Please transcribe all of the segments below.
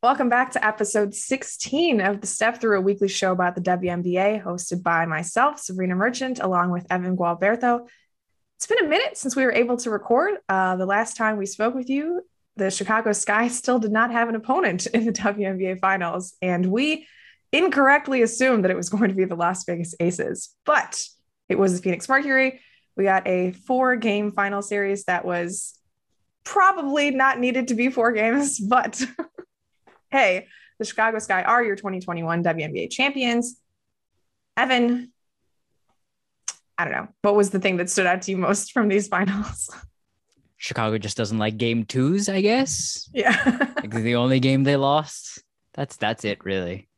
Welcome back to episode 16 of the Stef Through, a weekly show about the WNBA, hosted by myself, Sabreena Merchant, along with Evan Gualberto. It's been a minute since we were able to record. The last time we spoke with you, the Chicago Sky still did not have an opponent in the WNBA finals, and we incorrectly assumed that it was going to be the Las Vegas Aces, but it was the Phoenix Mercury. We got a 4-game final series that was probably not needed to be 4 games, but hey, the Chicago Sky are your 2021 WNBA champions. Evan, I don't know. What was the thing that stood out to you most from these finals? Chicago just doesn't like game twos, I guess. Yeah. Like the only game they lost. That's it, really.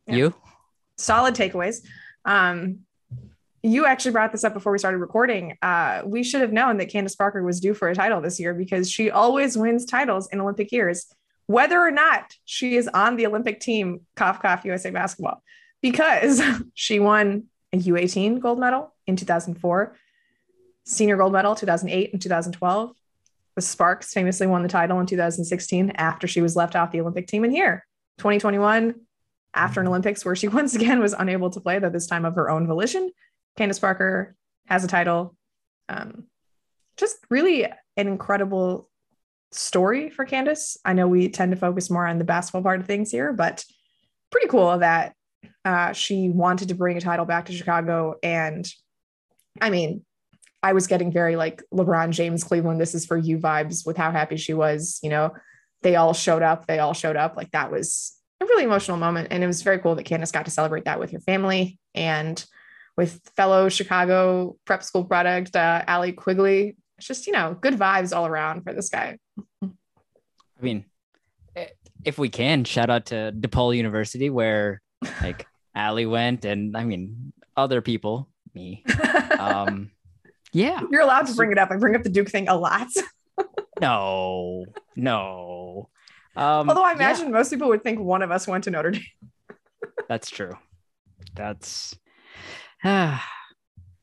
Yeah. You? Solid takeaways. You actually brought this up before we started recording. We should have known that Candace Parker was due for a title this year because she always wins titles in Olympic years, whether or not she is on the Olympic team, cough, cough, USA basketball, because she won a U18 gold medal in 2004, senior gold medal 2008 and 2012. The Sparks famously won the title in 2016 after she was left off the Olympic team. And here, 2021, after an Olympics where she once again was unable to play, though this time of her own volition, Candace Parker has a title. Just really an incredible story for Candace. I know we tend to focus more on the basketball part of things here, but pretty cool that she wanted to bring a title back to Chicago. And I mean, I was getting very like LeBron James, Cleveland, this is for you vibes with how happy she was. You know, they all showed up. Like that was a really emotional moment. And it was very cool that Candace got to celebrate that with her family and with fellow Chicago prep school product, Allie Quigley. It's just, you know, good vibes all around for this guy. I mean, if we can, shout out to DePaul University where like Allie went, and I mean, other people, me. Yeah. You're allowed to bring it up. I bring up the Duke thing a lot. No. Although I imagine most people would think one of us went to Notre Dame. That's true. That's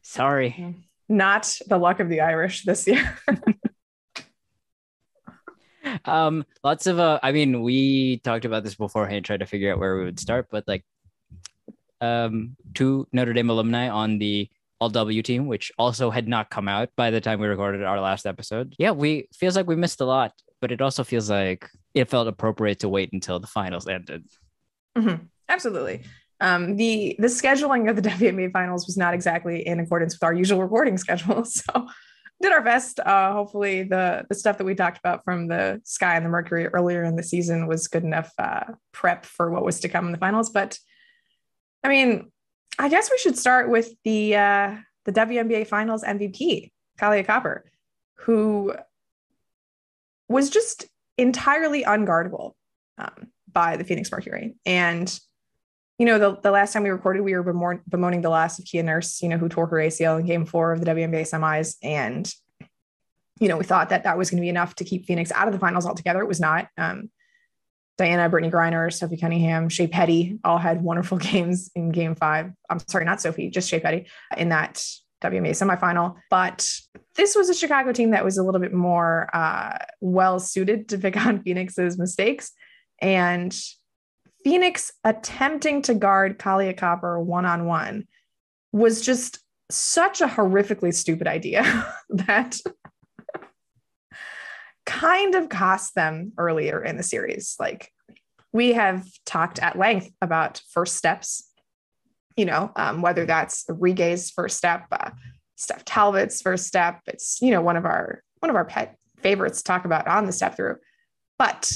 sorry. Not the luck of the Irish this year. Lots of I mean, we talked about this beforehand, tried to figure out where we would start, but like 2 Notre Dame alumni on the All-W team, which also had not come out by the time we recorded our last episode. Yeah, feels like we missed a lot, but it also feels like it felt appropriate to wait until the finals ended. Mm-hmm. Absolutely. The scheduling of the WNBA finals was not exactly in accordance with our usual recording schedule. So did our best. Hopefully the stuff that we talked about from the Sky and the Mercury earlier in the season was good enough prep for what was to come in the finals. But I mean, I guess we should start with the WNBA finals MVP, Kahleah Copper, who was just entirely unguardable by the Phoenix Mercury. And you know, the last time we recorded, we were bemoaning the loss of Kia Nurse, you know, who tore her ACL in game 4 of the WNBA semis. And, you know, we thought that was going to be enough to keep Phoenix out of the finals altogether. It was not. Diana, Brittney Griner, Sophie Cunningham, Shea Petty all had wonderful games in game 5. I'm sorry, not Sophie, just Shea Petty in that WNBA semifinal. But this was a Chicago team that was a little bit more well-suited to pick on Phoenix's mistakes. And Phoenix attempting to guard Kahleah Copper one-on-one was just such a horrifically stupid idea that kind of cost them earlier in the series. Like, we have talked at length about first steps, you know, whether that's Rige's first step, Steph Talbot's first step. It's, you know, one of our pet favorites to talk about on the Step Through, but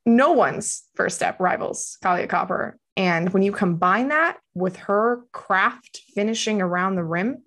no one's first step rivals Kahleah Copper. And when you combine that with her craft finishing around the rim,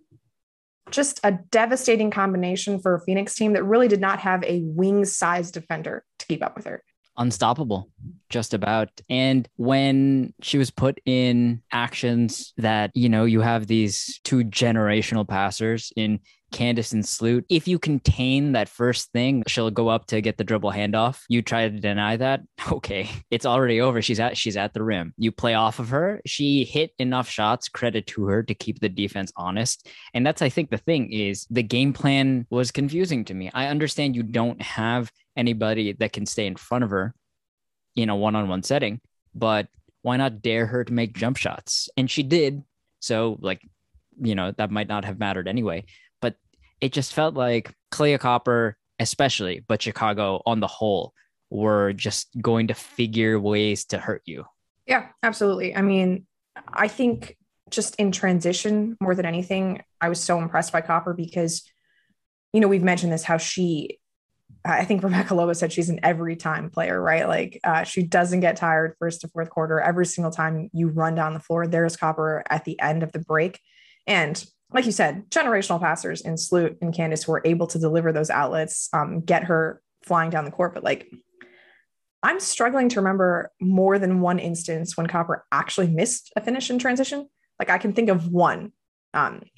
just a devastating combination for a Phoenix team that really did not have a wing-sized defender to keep up with her. Unstoppable, just about. And when she was put in actions that, you know, you have these 2 generational passers in Candace and SLOOOOOOOOT, if you contain that first thing, she'll go up to get the dribble handoff. You try to deny that. Okay, it's already over. She's at the rim. You play off of her. She hit enough shots, credit to her, to keep the defense honest. And that's, I think, the thing is the game plan was confusing to me. I understand you don't have anybody that can stay in front of her, in a one-on-one setting, but why not dare her to make jump shots? And she did. So like, that might not have mattered anyway, but it just felt like Kahleah Copper, especially, but Chicago on the whole, were just going to figure ways to hurt you. Yeah, absolutely. I mean, I think just in transition more than anything, I was so impressed by Copper because, we've mentioned this, how I think Rebecca Lobo said she's an every time player, right? Like she doesn't get tired first to fourth quarter. Every single time you run down the floor, there's Copper at the end of the break. And like you said, generational passers in SLOOOOOOOOT and Candace were able to deliver those outlets, get her flying down the court. But like, I'm struggling to remember more than one instance when Copper actually missed a finish in transition. Like I can think of one.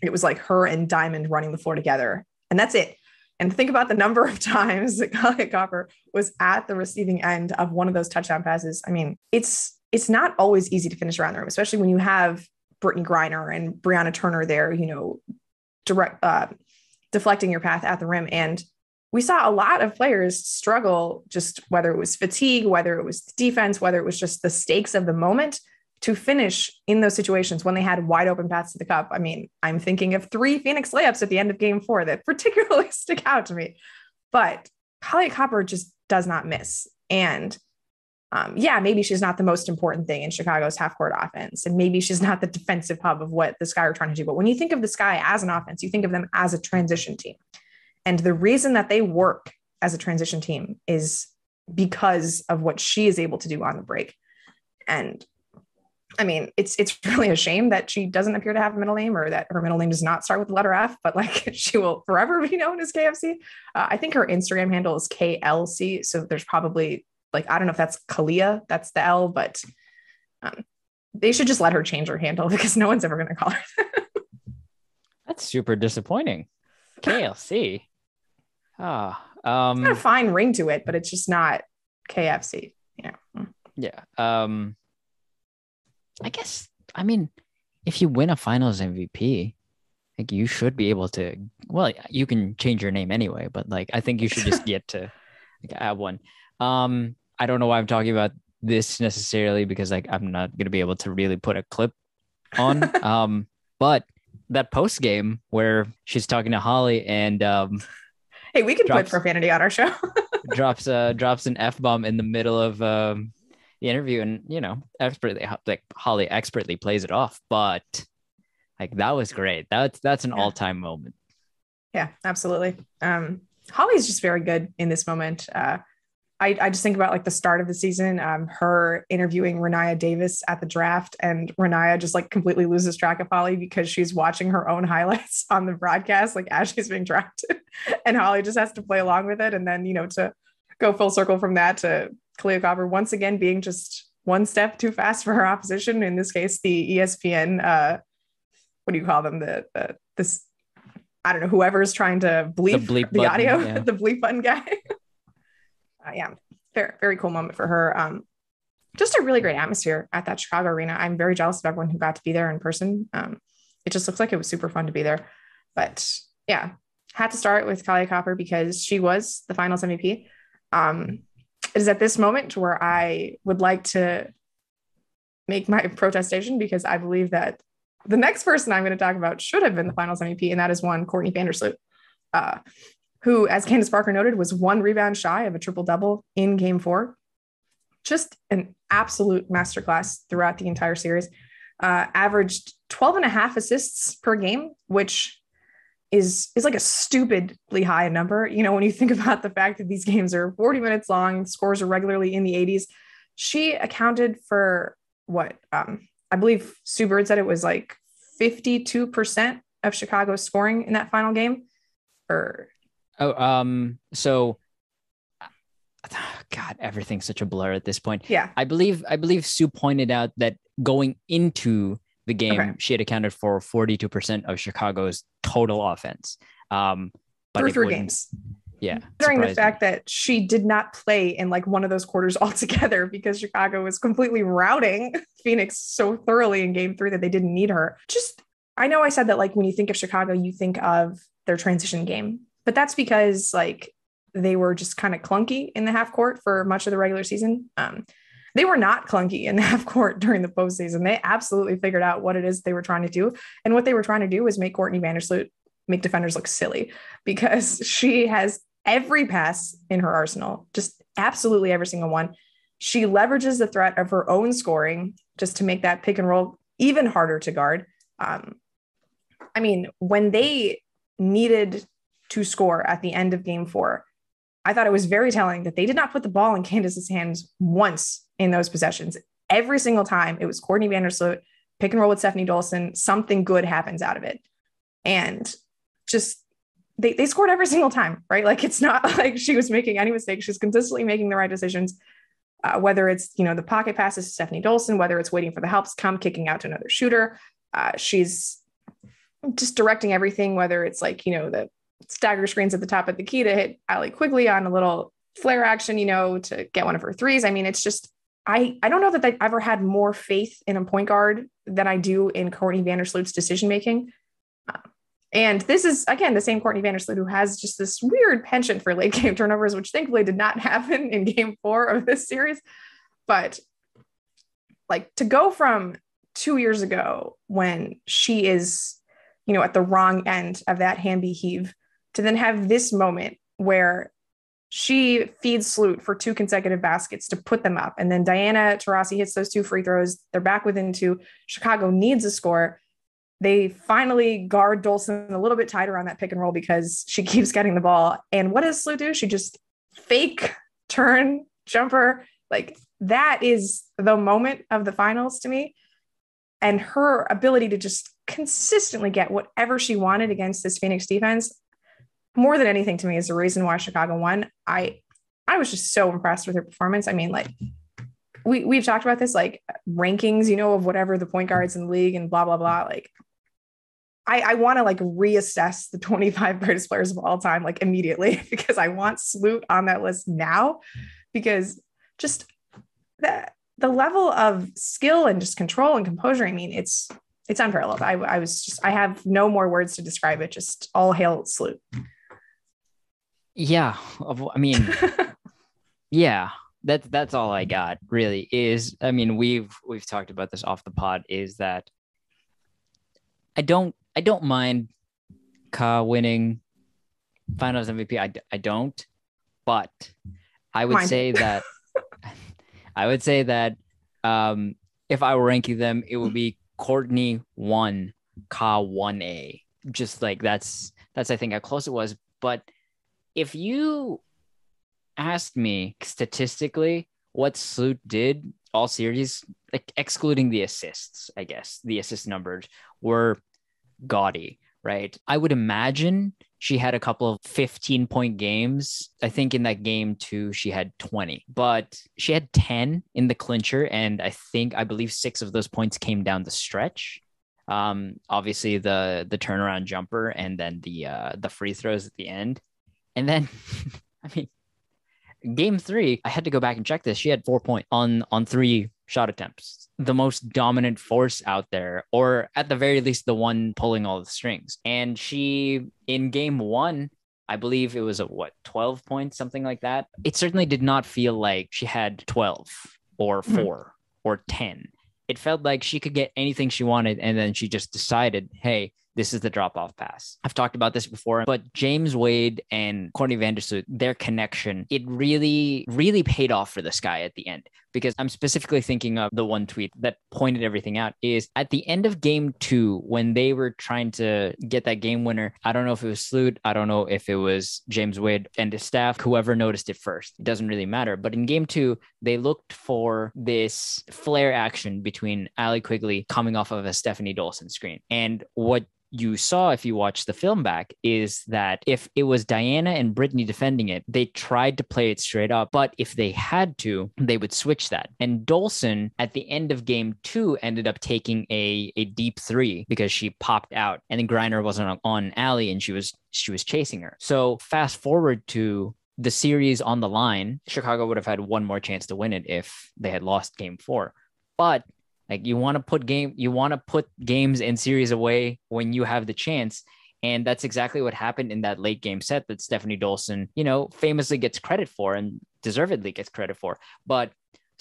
It was like her and Diamond running the floor together, and that's it. And think about the number of times that Kahleah Copper was at the receiving end of one of those touchdown passes. I mean, it's not always easy to finish around the rim, especially when you have Brittney Griner and Bri Turner there, deflecting your path at the rim. And we saw a lot of players struggle, just whether it was fatigue, whether it was defense, whether it was just the stakes of the moment, to finish in those situations when they had wide open paths to the cup. I mean, I'm thinking of 3 Phoenix layups at the end of game 4 that particularly stick out to me, but Kahleah Copper just does not miss. And maybe she's not the most important thing in Chicago's half court offense. And maybe she's not the defensive hub of what the Sky are trying to do. But when you think of the Sky as an offense, you think of them as a transition team. And the reason that they work as a transition team is because of what she is able to do on the break. And I mean, it's really a shame that she doesn't appear to have a middle name, or that her middle name does not start with the letter F, but like she will forever be known as KFC. I think her Instagram handle is KLC. So there's probably like, I don't know if that's Kahleah, that's the L, but they should just let her change her handle because no one's ever going to call her that. That's super disappointing. KLC. It's got a fine ring to it, but it's just not KFC. Yeah. I guess, I mean, if you win a finals MVP, like you should be able to, well, you can change your name anyway, but like, I think you should just get to like, add one. I don't know why I'm talking about this necessarily because like, I'm not going to be able to really put a clip on. But that post game where she's talking to Holly and, hey, we can put profanity on our show. drops an F-bomb in the middle of, the interview, and Holly expertly plays it off, but like that was great. That's an all-time moment. Yeah, absolutely. Holly's just very good in this moment. I just think about like the start of the season, her interviewing Renaya Davis at the draft, and Renaya just like completely loses track of Holly because she's watching her own highlights on the broadcast, like as she's being drafted, and Holly just has to play along with it. And then, to go full circle from that to Kahleah Copper once again being just one step too fast for her opposition. In this case, the ESPN, what do you call them? This, I don't know, whoever's trying to bleep the audio, yeah. The bleep button guy. Very, very cool moment for her. Just a really great atmosphere at that Chicago arena. I'm very jealous of everyone who got to be there in person. It just looks like it was super fun to be there. But yeah, had to start with Kahleah Copper because she was the finals MVP. It is at this moment where I would like to make my protestation because I believe that the next person I'm going to talk about should have been the finals MVP, and that is one Courtney Vandersloot, who, as Candace Parker noted, was 1 rebound shy of a triple-double in game 4. Just an absolute masterclass throughout the entire series. Averaged 12 and a half assists per game, which is like a stupidly high number. When you think about the fact that these games are 40 minutes long, scores are regularly in the 80s. She accounted for what I believe Sue Bird said it was like 52% of Chicago's scoring in that final game. So God, everything's such a blur at this point. Yeah. I believe Sue pointed out that going into the game, she had accounted for 42% of Chicago's total offense. But through 3 games. Yeah. During the fact that she did not play in like one of those quarters altogether because Chicago was completely routing Phoenix so thoroughly in game 3 that they didn't need her. I know I said that like when you think of Chicago, you think of their transition game, but that's because like they were just kind of clunky in the half court for much of the regular season. they were not clunky in the half court during the postseason. They absolutely figured out what it is they were trying to do. And what they were trying to do was make Courtney Vandersloot make defenders look silly, because she has every pass in her arsenal, just absolutely every single one. She leverages the threat of her own scoring just to make that pick and roll even harder to guard. I mean, when they needed to score at the end of game 4, I thought it was very telling that they did not put the ball in Candace's hands once in those possessions. Every single time it was Courtney Vandersloot, pick and roll with Stefanie Dolson, something good happens out of it. And just, they scored every single time, right? Like, it's not like she was making any mistakes. She's consistently making the right decisions, whether it's, the pocket passes to Stefanie Dolson, whether it's waiting for the helps come, kicking out to another shooter. She's just directing everything, whether it's like, the stagger screens at the top of the key to hit Allie Quigley on a little flare action, to get one of her threes. I mean, it's just, I don't know that I've ever had more faith in a point guard than I do in Courtney Vandersloot's decision-making. And this is, again, the same Courtney Vandersloot who has just this weird penchant for late game turnovers, which thankfully did not happen in game 4 of this series. But like, to go from 2 years ago when she is, at the wrong end of that Hamby heave, to then have this moment where she feeds Sloot for 2 consecutive baskets to put them up. And then Diana Taurasi hits those 2 free throws. They're back within 2. Chicago needs a score. They finally guard Dolson a little bit tighter on that pick and roll because she keeps getting the ball. And what does Sloot do? She just fake turn jumper. Like, that is the moment of the finals to me. And her ability to just consistently get whatever she wanted against this Phoenix defense, more than anything to me, is the reason why Chicago won. I was just so impressed with her performance. I mean, like, we've talked about this, like, rankings, of whatever the point guards in the league and blah, blah, blah. Like, I want to, like, reassess the 25 greatest players of all time, like, immediately, because I want Sloot on that list now, because just the level of skill and just control and composure, I mean, it's unparalleled. I have no more words to describe it. Just all hail Sloot. Yeah. I mean, yeah, that's all I got really is, I mean, we've talked about this off the pod, is that I don't mind Ka winning Finals MVP. I don't, but I would say that if I were ranking them, it would be Courtney 1, Ka 1A. Just like that's I think how close it was. But if you asked me statistically what Sloot did all series, like excluding the assists, I guess the assist numbers were gaudy, right? I would imagine she had a couple of 15-point games. I think in that game 2, she had 20, but she had 10 in the clincher. And I believe 6 of those points came down the stretch. Obviously the turnaround jumper and then the free throws at the end. And then, I mean, game 3, I had to go back and check this. She had 4 points on 3 shot attempts, the most dominant force out there, or at the very least, the one pulling all the strings. And she, in game 1, I believe it was 12 points, something like that. It certainly did not feel like she had 12 or 4 or 10. It felt like she could get anything she wanted. And then she just decided, hey, this is the drop-off pass. I've talked about this before, but James Wade and Courtney Vandersloot, their connection, it really, really paid off for this guy at the end. Because I'm specifically thinking of the one tweet that pointed everything out is at the end of game 2, when they were trying to get that game winner. I don't know if it was Sloot. I don't know if it was James Wade and his staff, whoever noticed it first. It doesn't really matter. But in game 2, they looked for this flare action between Allie Quigley coming off of a Stefanie Dolson screen. And what you saw, if you watch the film back, is that if it was Diana and Brittney defending it, they tried to play it straight up, but if they had to, they would switch that. And Dolson at the end of game 2 ended up taking a deep 3 because she popped out, and then Griner wasn't on Allie and she was chasing her. So fast forward to the series on the line, Chicago would have had one more chance to win it if they had lost game 4. But like, you want to put games and series away when you have the chance. And that's exactly what happened in that late game set that Stefanie Dolson, famously gets credit for and deservedly gets credit for. But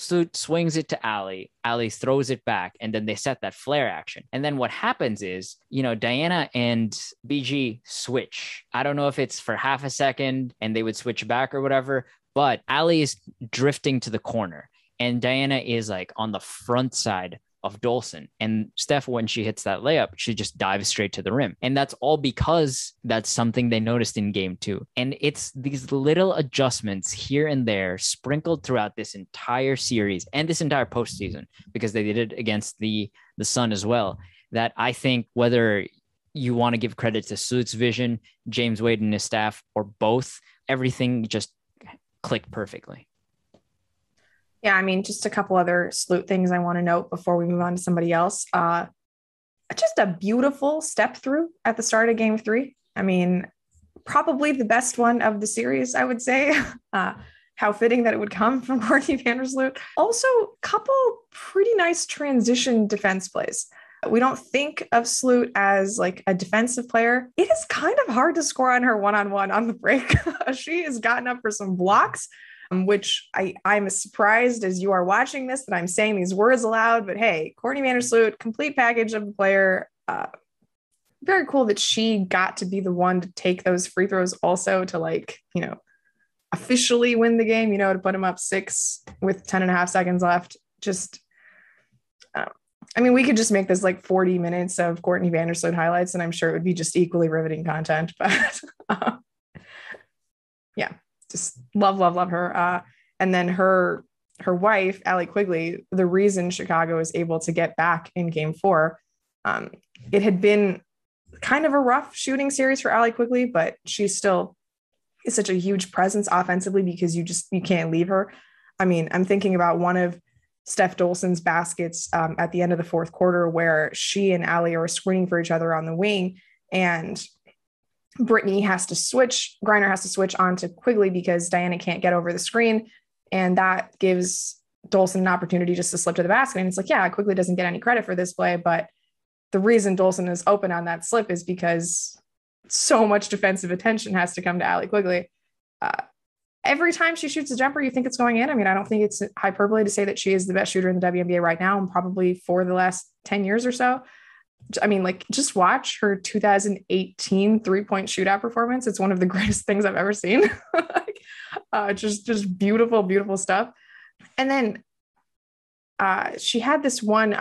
Sloot swings it to Allie. Allie throws it back, and then they set that flare action. And then what happens is, Diana and BG switch. I don't know if it's for half a second and they would switch back or whatever, but Allie is drifting to the corner and Diana is like on the front side of Dolson. And Stef, when she hits that layup, she just dives straight to the rim. And that's all because that's something they noticed in game 2. And it's these little adjustments here and there sprinkled throughout this entire series and this entire postseason, because they did it against the Sun as well, that I think whether you want to give credit to Sloot's vision, James Wade and his staff, or both, everything just clicked perfectly. Yeah, I mean, just a couple other Sloot things I want to note before we move on to somebody else. Just a beautiful step through at the start of game 3. I mean, probably the best one of the series, I would say. How fitting that it would come from Courtney Vandersloot. Also, a couple pretty nice transition defense plays. We don't think of Sloot as like a defensive player. It is kind of hard to score on her one-on-one on the break. She has gotten up for some blocks, which I'm as surprised as you are watching this that I'm saying these words aloud, but hey, Courtney Vandersloot, complete package of the player. Very cool that she got to be the one to take those free throws also to officially win the game, to put him up 6 with 10 and a half seconds left. Just, we could just make this like 40 minutes of Courtney Vandersloot highlights and I'm sure it would be just equally riveting content, but yeah. Just love her. And then her wife, Allie Quigley, the reason Chicago was able to get back in game 4, it had been kind of a rough shooting series for Allie Quigley, but she still is such a huge presence offensively because you can't leave her. I mean, I'm thinking about one of Stef Dolson's baskets at the end of the 4th quarter where she and Allie are screening for each other on the wing, and Griner has to switch onto Quigley because Diana can't get over the screen. And that gives Dolson an opportunity just to slip to the basket. And it's like, yeah, Quigley doesn't get any credit for this play, but the reason Dolson is open on that slip is because so much defensive attention has to come to Allie Quigley. Every time she shoots a jumper, you think it's going in. I mean, I don't think it's hyperbole to say that she is the best shooter in the WNBA right now and probably for the last 10 years or so. I mean, just watch her 2018 3-point shootout performance. It's one of the greatest things I've ever seen. Just beautiful, beautiful stuff. And then she had this one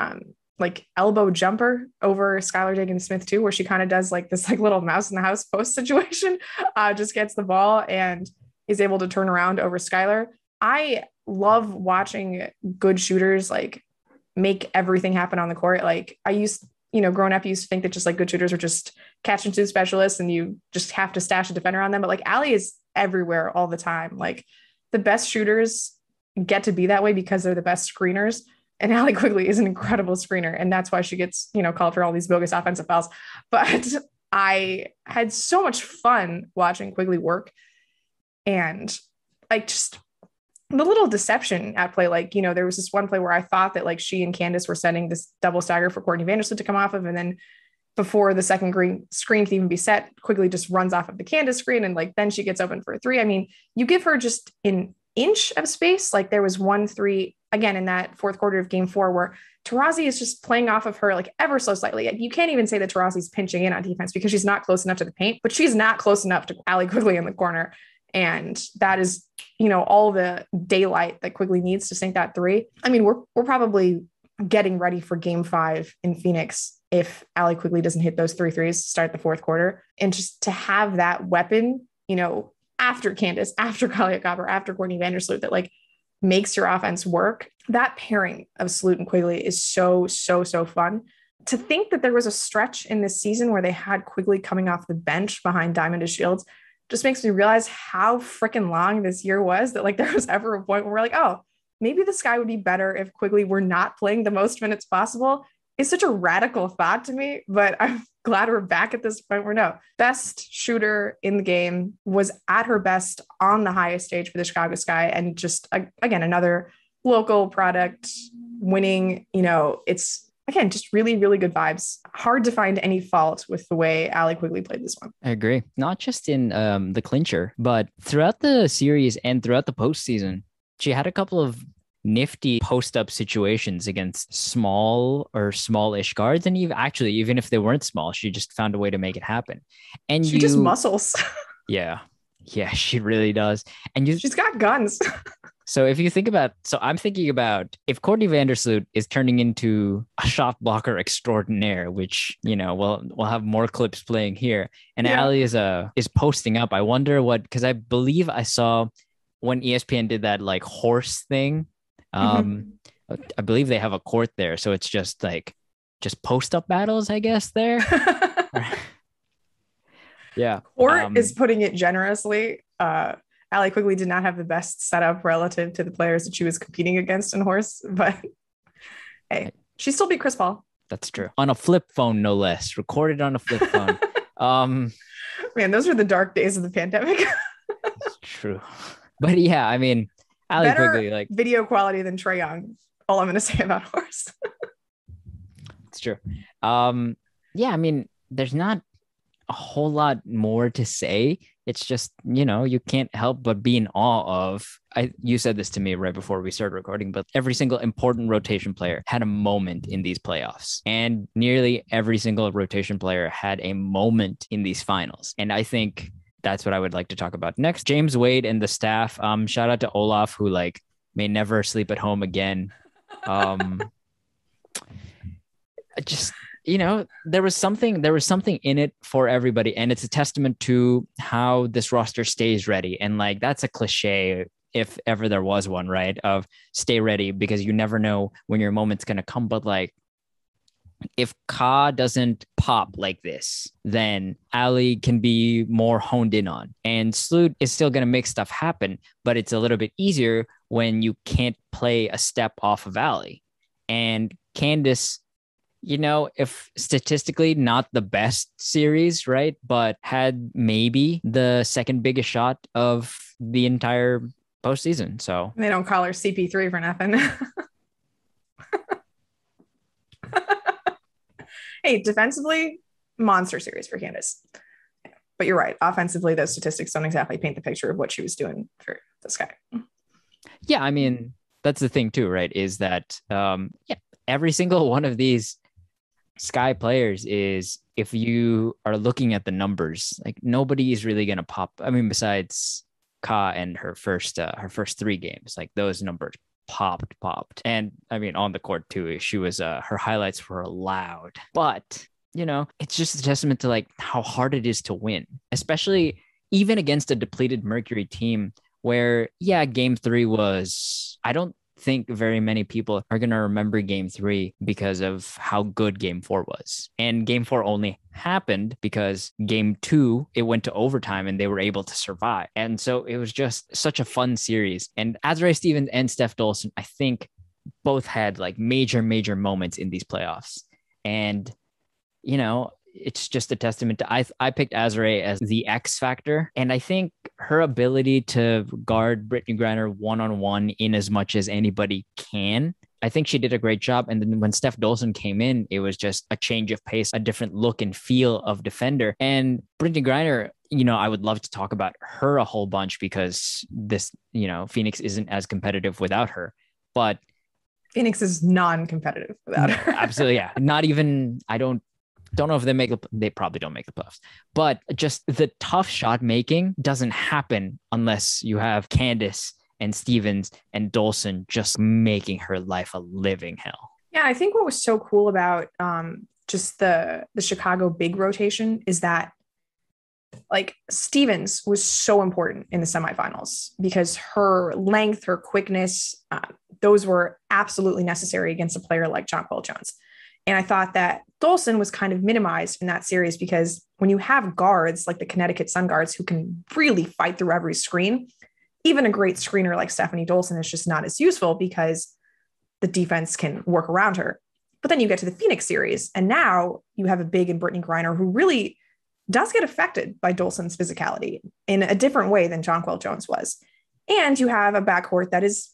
elbow jumper over Skylar Diggins-Smith too, where she kind of does like this little mouse in the house post situation, just gets the ball and is able to turn around over Skylar. I love watching good shooters make everything happen on the court. Growing up, you used to think that just good shooters are just catch and shoot specialists and you just have to stash a defender on them. But Allie is everywhere all the time. The best shooters get to be that way because they're the best screeners. And Allie Quigley is an incredible screener. And that's why she gets, called for all these bogus offensive fouls. But I had so much fun watching Quigley work. And the little deception at play, there was this one play where I thought that she and Candace were sending this double stagger for Courtney Vandersloot to come off of. And then before the second screen can even be set, Quigley just runs off of the Candace screen. And then she gets open for a 3. I mean, you give her just an inch of space. There was 1 3 again in that 4th quarter of game 4 where Taurasi is just playing off of her ever so slightly. You can't even say that Taurasi's pinching in on defense because she's not close enough to the paint, but she's not close enough to Allie Quigley in the corner. And that is, all the daylight that Quigley needs to sink that 3. I mean, we're probably getting ready for game 5 in Phoenix if Allie Quigley doesn't hit those 3 threes to start the 4th quarter. And just to have that weapon, after Candace, after Kahleah, after Courtney Vandersloot that makes your offense work. That pairing of Sloot and Quigley is so, so, so fun. To think that there was a stretch in this season where they had Quigley coming off the bench behind Diamond Shields just makes me realize how freaking long this year was, that there was ever a point where we're oh, maybe the sky would be better if Quigley were not playing the most minutes possible. It's such a radical thought to me, but I'm glad we're back at this point where no, best shooter in the game was at her best on the highest stage for the Chicago Sky. And just, again, another local product winning, it's, again, just really, really good vibes. Hard to find any fault with the way Allie Quigley played this one. I agree. Not just in the clincher, but throughout the series and throughout the postseason, she had a couple of nifty post-up situations against small or smallish guards. And even if they weren't small, she just found a way to make it happen. And she just muscles. Yeah, she really does. And she's got guns. So I'm thinking about if Courtney Vandersloot is turning into a shot blocker extraordinaire, which, we'll have more clips playing here. And Allie is posting up. I wonder because I believe I saw when ESPN did that like horse thing. I believe they have a court there. So it's just post up battles, I guess, there. Yeah. Court is putting it generously. Allie Quigley did not have the best setup relative to the players that she was competing against in horse, but hey, she still beat Chris Paul. That's true. On a flip phone, no less. Recorded on a flip phone. Man, those were the dark days of the pandemic. It's true. But yeah, I mean, Allie Quigley, video quality than Trae Young. All I'm going to say about horse. It's true. Yeah, I mean, there's not a whole lot more to say. It's just, you can't help but be in awe of, you said this to me right before we started recording, but every single important rotation player had a moment in these playoffs, and nearly every single rotation player had a moment in these finals. And I think that's what I would like to talk about next. James Wade and the staff. Shout out to Olaf, who may never sleep at home again. Just, there was something in it for everybody, and it's a testament to how this roster stays ready. And that's a cliche, if ever there was one, right? Of stay ready, because you never know when your moment's going to come. But if Ka doesn't pop like this, then Allie can be more honed in on. And Sloot is still going to make stuff happen, but it's a little bit easier when you can't play a step off of Allie. And Candace, if statistically not the best series, right, but had maybe the second biggest shot of the entire postseason. So they don't call her CP3 for nothing. Hey, defensively, monster series for Candace. But you're right. Offensively, those statistics don't exactly paint the picture of what she was doing for the Sky. Yeah, I mean, that's the thing too, right? Is that every single one of these Sky players is, if you are looking at the numbers, nobody is really going to pop. I mean, besides Ka and her first 3 games, those numbers popped. And I mean, on the court too, she was her highlights were loud. But it's just a testament to how hard it is to win, especially even against a depleted Mercury team where game 3 was, I don't think very many people are going to remember game 3 because of how good game 4 was. And game 4 only happened because game 2, it went to overtime and they were able to survive. And so it was just such a fun series. And Azurá Stevens and Stef Dolson, I think, both had major moments in these playoffs. And, it's just a testament to, I picked Azurá as the X factor. And I think her ability to guard Brittney Griner one-on-one in as much as anybody can, I think she did a great job. And then when Stef Dolson came in, it was just a change of pace, a different look and feel of defender. And Brittney Griner, I would love to talk about her a whole bunch, because this, Phoenix isn't as competitive without her. But Phoenix is non-competitive without her. Absolutely, yeah. Not even, I don't know if they probably don't make the playoffs, but just the tough shot making doesn't happen unless you have Candace and Stevens and Dolson just making her life a living hell. Yeah, I think what was so cool about just the Chicago big rotation is that Stevens was so important in the semifinals because her length, her quickness, those were absolutely necessary against a player like Jonquel Jones. And I thought that Dolson was kind of minimized in that series because when you have guards like the Connecticut Sun guards who can really fight through every screen, even a great screener like Stefanie Dolson is just not as useful because the defense can work around her. But then you get to the Phoenix series, and now you have a big and Brittney Griner who really does get affected by Dolson's physicality in a different way than Jonquel Jones was. And you have a backcourt that is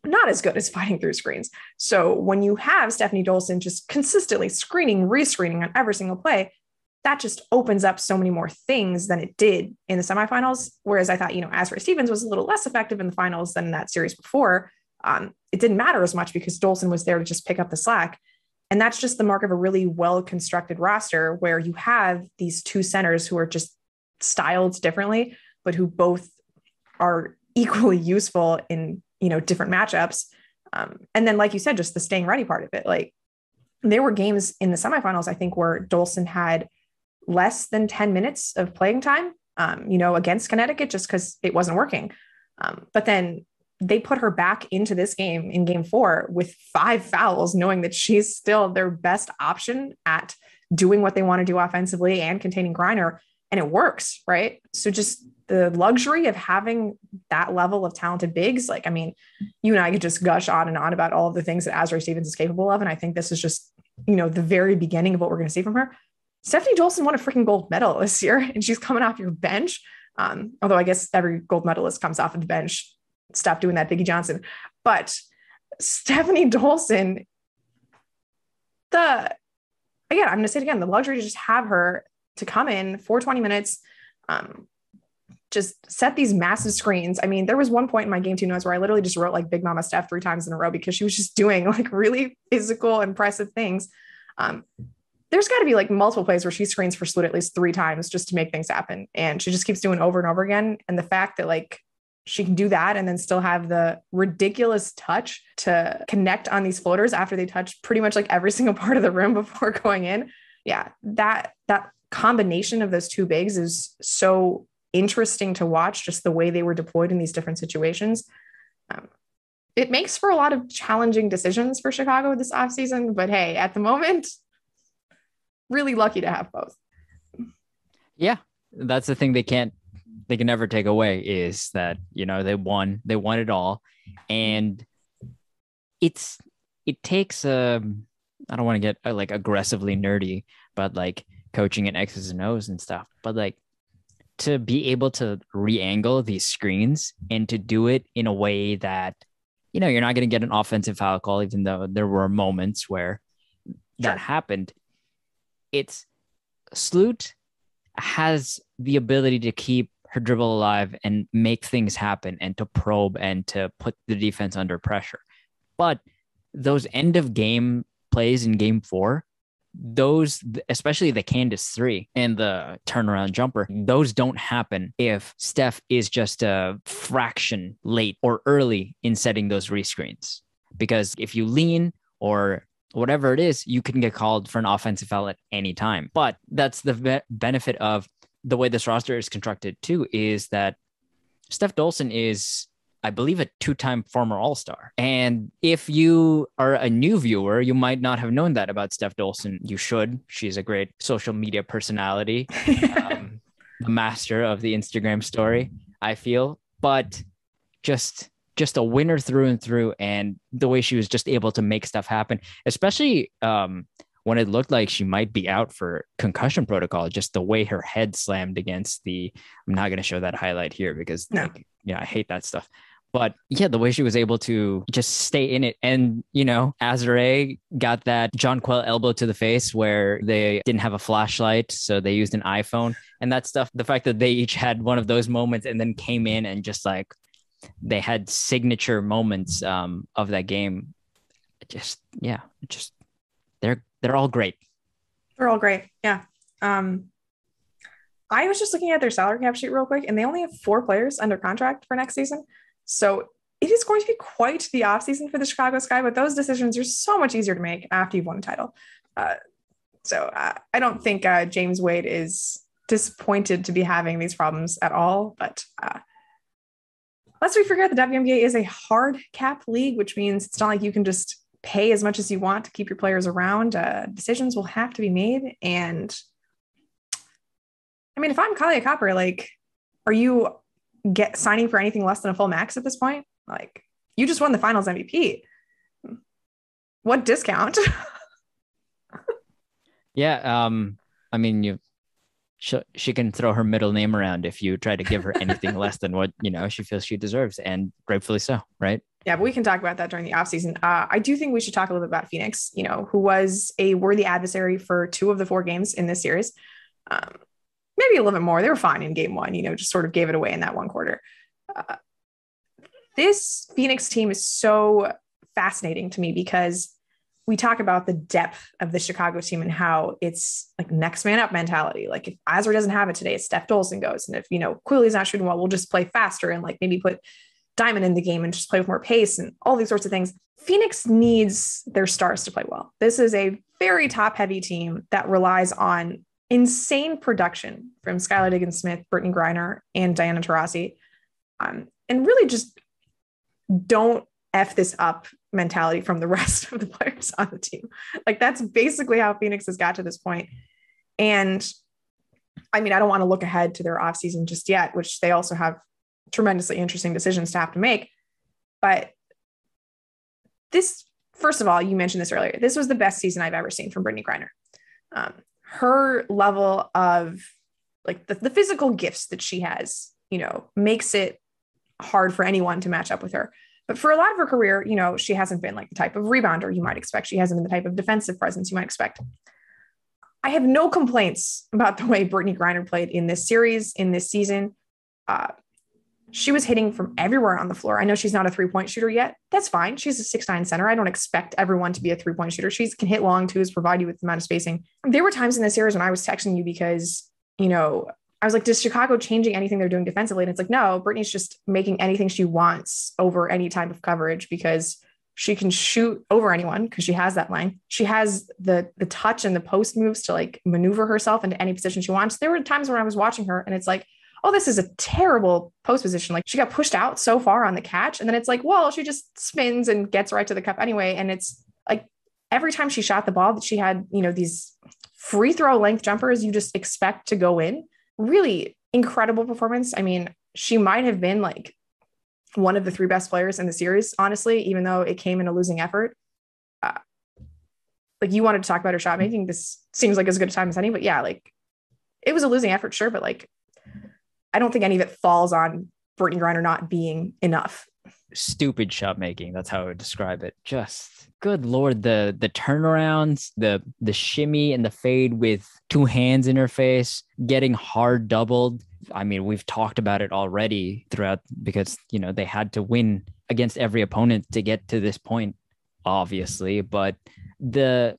not as good as fighting through screens. So when you have Stefanie Dolson just consistently screening, rescreening on every single play, that just opens up so many more things than it did in the semifinals. Whereas I thought, Azurá Stevens was a little less effective in the finals than in that series before. it didn't matter as much because Dolson was there to just pick up the slack. And that's just the mark of a really well-constructed roster where you have these two centers who are just styled differently, but who both are equally useful in, different matchups. And then, like you said, just the staying ready part of it. Like, there were games in the semifinals, I think, where Dolson had less than 10 minutes of playing time, against Connecticut, just because it wasn't working. But then they put her back into this game in game 4 with 5 fouls, knowing that she's still their best option at doing what they want to do offensively and containing Griner. And it works, right? So just the luxury of having that level of talented bigs. Like, I mean, you and I could just gush on and on about all of the things that Azurá Stevens is capable of. And I think this is just, the very beginning of what we're going to see from her. Stefanie Dolson won a freaking gold medal this year, and she's coming off your bench. Although I guess every gold medalist comes off of the bench. Stop doing that, Biggie Johnson. But Stefanie Dolson, I'm going to say it again, the luxury to just have her to come in for 20 minutes, just set these massive screens. I mean, there was one point in my game 2 notes where I literally just wrote like Big Mama Steph 3 times in a row because she was just doing like really physical, impressive things. There's got to be like multiple plays where she screens for Sloot at least 3 times just to make things happen. And she just keeps doing over and over again. And the fact that like she can do that and then still have the ridiculous touch to connect on these floaters after they touch pretty much like every single part of the rim before going in. Yeah, that combination of those two bigs is so interesting to watch, just the way they were deployed in these different situations. It makes for a lot of challenging decisions for Chicago this offseason, but hey, at the moment, really lucky to have both. Yeah, that's the thing they can never take away is that, they won it all. And it takes I don't want to get like aggressively nerdy, but like coaching and X's and O's and stuff, but like to be able to re-angle these screens and to do it in a way that, you're not going to get an offensive foul call, even though there were moments where that happened. It's Sloot has the ability to keep her dribble alive and make things happen and to probe and to put the defense under pressure. But those end of game plays in game 4, those, especially the Candace 3 and the turnaround jumper, those don't happen if Steph is just a fraction late or early in setting those rescreens. Because if you lean or whatever it is, you can get called for an offensive foul at any time. But that's the benefit of the way this roster is constructed too, is that Stef Dolson is, I believe, a 2-time former All-Star. And if you are a new viewer, you might not have known that about Stef Dolson. You should. She's a great social media personality, the master of the Instagram story, I feel. But just a winner through and through. And the way she was just able to make stuff happen, especially when it looked like she might be out for concussion protocol, just the way her head slammed against I'm not going to show that highlight here because I hate that stuff. But yeah, the way she was able to just stay in it. And, Azurá got that Jonquel elbow to the face where they didn't have a flashlight, so they used an iPhone and that stuff. The fact that they each had one of those moments and then came in and just like they had signature moments of that game. They're all great. They're all great. Yeah. I was just looking at their salary cap sheet real quick, and they only have 4 players under contract for next season. So it is going to be quite the offseason for the Chicago Sky, but those decisions are so much easier to make after you've won a title. So I don't think James Wade is disappointed to be having these problems at all. But lest we forget, the WNBA is a hard cap league, which means it's not like you can just pay as much as you want to keep your players around. Decisions will have to be made. And I mean, if I'm Kahleah Copper, like, are you signing for anything less than a full max at this point? Like, you just won the finals MVP. What discount? Yeah. I mean, she can throw her middle name around if you try to give her anything less than what, she feels she deserves, and rightfully so. Right. Yeah, but we can talk about that during the offseason. I do think we should talk a little bit about Phoenix, who was a worthy adversary for 2 of the 4 games in this series. Maybe a little bit more. They were fine in game 1, just sort of gave it away in that one quarter. This Phoenix team is so fascinating to me because we talk about the depth of the Chicago team and how it's like next man up mentality. Like if Azurá doesn't have it today, it's Stef Dolson goes. And if, Quigley's not shooting well, we'll just play faster and like maybe put Diamond in the game and just play with more pace and all these sorts of things. Phoenix needs their stars to play well. This is a very top heavy team that relies on insane production from Skylar Diggins-Smith, Brittney Griner, and Diana Taurasi. And really just don't F this up mentality from the rest of the players on the team. Like that's basically how Phoenix has got to this point. And I mean, I don't want to look ahead to their offseason just yet, which they also have tremendously interesting decisions to have to make. But this, first of all, you mentioned this earlier, this was the best season I've ever seen from Brittney Griner. Her level of like the physical gifts that she has, makes it hard for anyone to match up with her. But for a lot of her career, she hasn't been like the type of rebounder you might expect. She hasn't been the type of defensive presence you might expect. I have no complaints about the way Brittney Griner played in this series, in this season. She was hitting from everywhere on the floor. I know she's not a three-point shooter yet. That's fine. She's a 6'9" center. I don't expect everyone to be a three-point shooter. She can hit long twos, provide you with the amount of spacing. There were times in this series when I was texting you because, I was like, is Chicago changing anything they're doing defensively? And it's like, no, Brittney's just making anything she wants over any type of coverage because she can shoot over anyone because she has that length. She has the touch and the post moves to like maneuver herself into any position she wants. There were times when I was watching her and it's like, oh, this is a terrible post position. Like she got pushed out so far on the catch. And then it's like, well, she just spins and gets right to the cup anyway. And it's like every time she shot the ball that she had, these free throw length jumpers you just expect to go in. Really incredible performance. I mean, she might have been like one of the three best players in the series, honestly, even though it came in a losing effort. Like you wanted to talk about her shot making. This seems like as good a time as any, but yeah, like it was a losing effort, sure. But like, I don't think any of it falls on Brittney Griner not being enough. Stupid shot making. That's how I would describe it. Just good Lord. The turnarounds, the shimmy and the fade with two hands in her face, getting hard doubled. I mean, we've talked about it already throughout because, they had to win against every opponent to get to this point, obviously, but the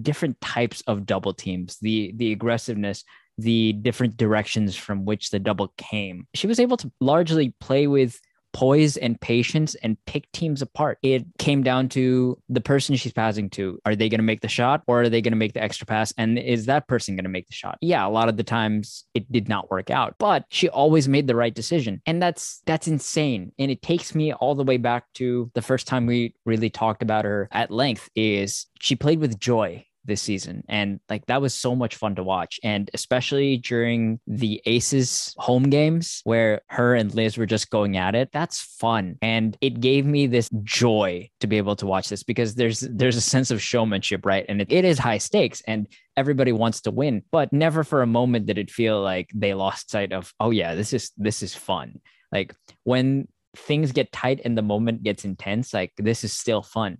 different types of double teams, the aggressiveness, the different directions from which the double came. She was able to largely play with poise and patience and pick teams apart. It came down to the person she's passing to. Are they going to make the shot or are they going to make the extra pass? And is that person going to make the shot? Yeah, a lot of the times it did not work out, but she always made the right decision. And that's insane. And it takes me all the way back to the first time we really talked about her at length is she played with joy this season. And like, that was so much fun to watch. And especially during the Aces home games where her and Liz were just going at it, that's fun. And it gave me this joy to be able to watch this because there's a sense of showmanship, right? And it is high stakes and everybody wants to win, but never for a moment did it feel like they lost sight of, oh yeah, this is fun. Like when things get tight and the moment gets intense, like this is still fun.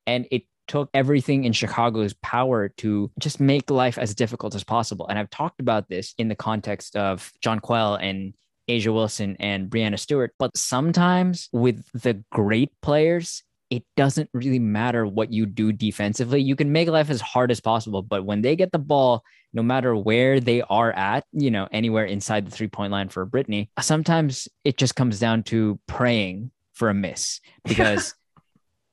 And it took everything in Chicago's power to just make life as difficult as possible. And I've talked about this in the context of John Quell and Asia Wilson and Breanna Stewart. But sometimes with the great players, it doesn't really matter what you do defensively. You can make life as hard as possible. But when they get the ball, no matter where they are at, anywhere inside the 3-point line for Brittney, sometimes it just comes down to praying for a miss because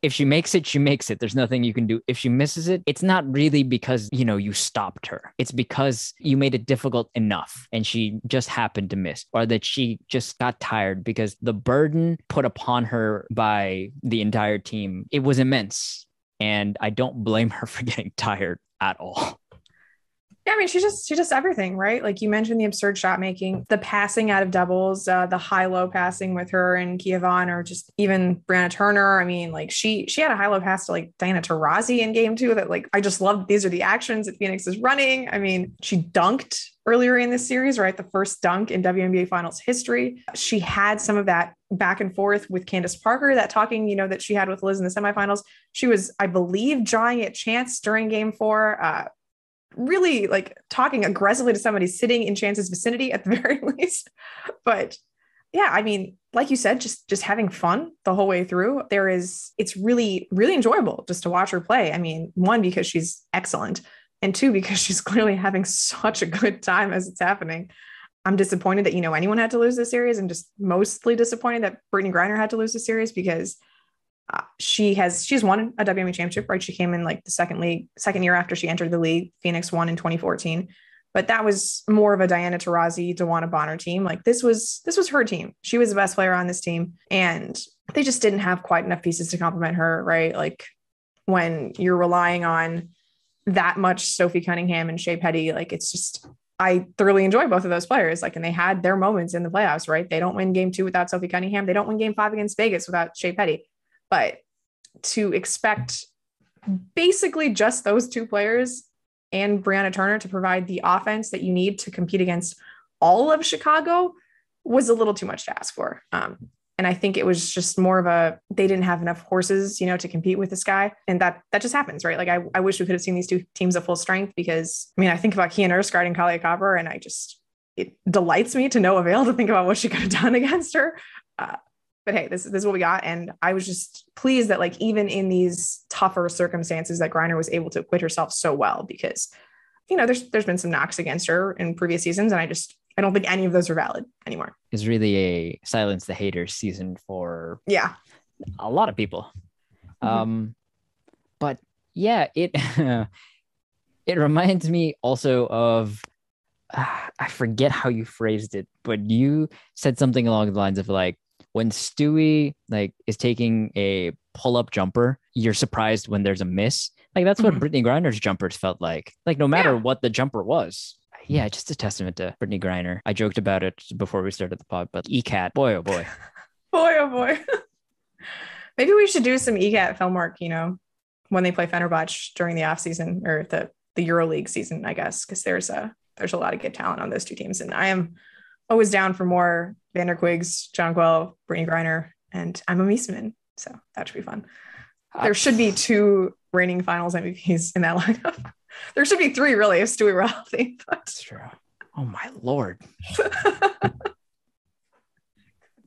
if she makes it, she makes it. There's nothing you can do. If she misses it, it's not really because, you stopped her. It's because you made it difficult enough and she just happened to miss, or that she just got tired because the burden put upon her by the entire team, it was immense. And I don't blame her for getting tired at all. Yeah, I mean, she just everything, right? Like you mentioned the absurd shot making, the passing out of doubles, the high-low passing with her and Kia Vaughn, or just even Bri Turner. I mean, like she had a high-low pass to like Diana Taurasi in game 2 that like I just love. These are the actions that Phoenix is running. I mean, she dunked earlier in this series, right? The first dunk in WNBA Finals history. She had some of that back and forth with Candace Parker, that talking, that she had with Liz in the semifinals. She was, I believe, drawing at chance during game 4. Really like talking aggressively to somebody sitting in Chance's vicinity at the very least. But yeah, I mean, like you said, just having fun the whole way through. It's really, really enjoyable just to watch her play. I mean, one, because she's excellent, and two, because she's clearly having such a good time as it's happening. I'm disappointed that, anyone had to lose this series, and just mostly disappointed that Brittney Griner had to lose the series, because she's won a WNBA championship, right? She came in like the second year after she entered the league. Phoenix won in 2014. But that was more of a Diana Taurasi, DeWanna Bonner team. Like this was her team. She was the best player on this team. And they just didn't have quite enough pieces to complement her, right? Like when you're relying on that much Sophie Cunningham and Shea Petty, like it's just, I thoroughly enjoy both of those players. Like, and they had their moments in the playoffs, right? They don't win game 2 without Sophie Cunningham. They don't win game 5 against Vegas without Shea Petty. But to expect basically just those two players and Brianna Turner to provide the offense that you need to compete against all of Chicago was a little too much to ask for. And I think it was just more of they didn't have enough horses, to compete with this guy. And that just happens, right? Like I wish we could have seen these two teams at full strength, because I mean, I think about Kia Nurse guarding Kahleah Copper, and it delights me to no avail to think about what she could have done against her. But hey, this is what we got. And I was just pleased that like, even in these tougher circumstances, that Griner was able to acquit herself so well, because, there's been some knocks against her in previous seasons. And I don't think any of those are valid anymore. It's really a silence the haters season for a lot of people. Mm-hmm. But yeah, it reminds me also of, I forget how you phrased it, but you said something along the lines of like, when Stewie like is taking a pull-up jumper, you're surprised when there's a miss. Like that's what Brittney Griner's jumpers felt like. Like no matter what the jumper was. Yeah, just a testament to Brittney Griner. I joked about it before we started the pod, but ECAT, boy, oh boy. Boy, oh boy. Maybe we should do some ECAT film work, when they play Fenerbahce during the offseason, or the EuroLeague season, I guess, because there's a lot of good talent on those two teams. And I am always down for more Vander Quigs, John Guel, Brittney Griner, and I'm a Miesman. So that should be fun. There should be 2 reigning finals MVPs in that lineup. There should be 3, really, if Stewie were healthy. That's true. Oh, my Lord.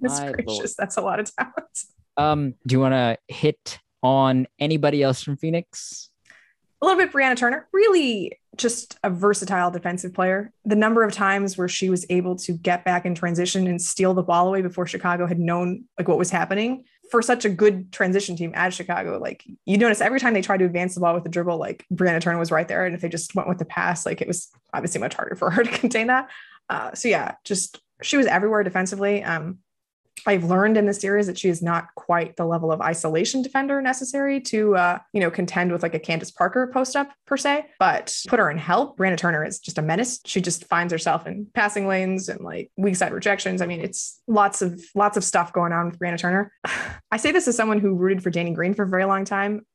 Goodness gracious, that's a lot of talent. Do you want to hit on anybody else from Phoenix? A little bit Brianna Turner, really just a versatile defensive player. The number of times where she was able to get back in transition and steal the ball away before Chicago had known like what was happening, for such a good transition team as Chicago. Like you notice every time they tried to advance the ball with the dribble, like Brianna Turner was right there. And if they just went with the pass, like it was obviously much harder for her to contain that. So yeah, just she was everywhere defensively. I've learned in this series that she is not quite the level of isolation defender necessary to, contend with like a Candace Parker post up per se, but put her in help. Brianna Turner is just a menace. She just finds herself in passing lanes and like weak side rejections. I mean, it's lots of stuff going on with Brianna Turner. I say this as someone who rooted for Danny Green for a very long time.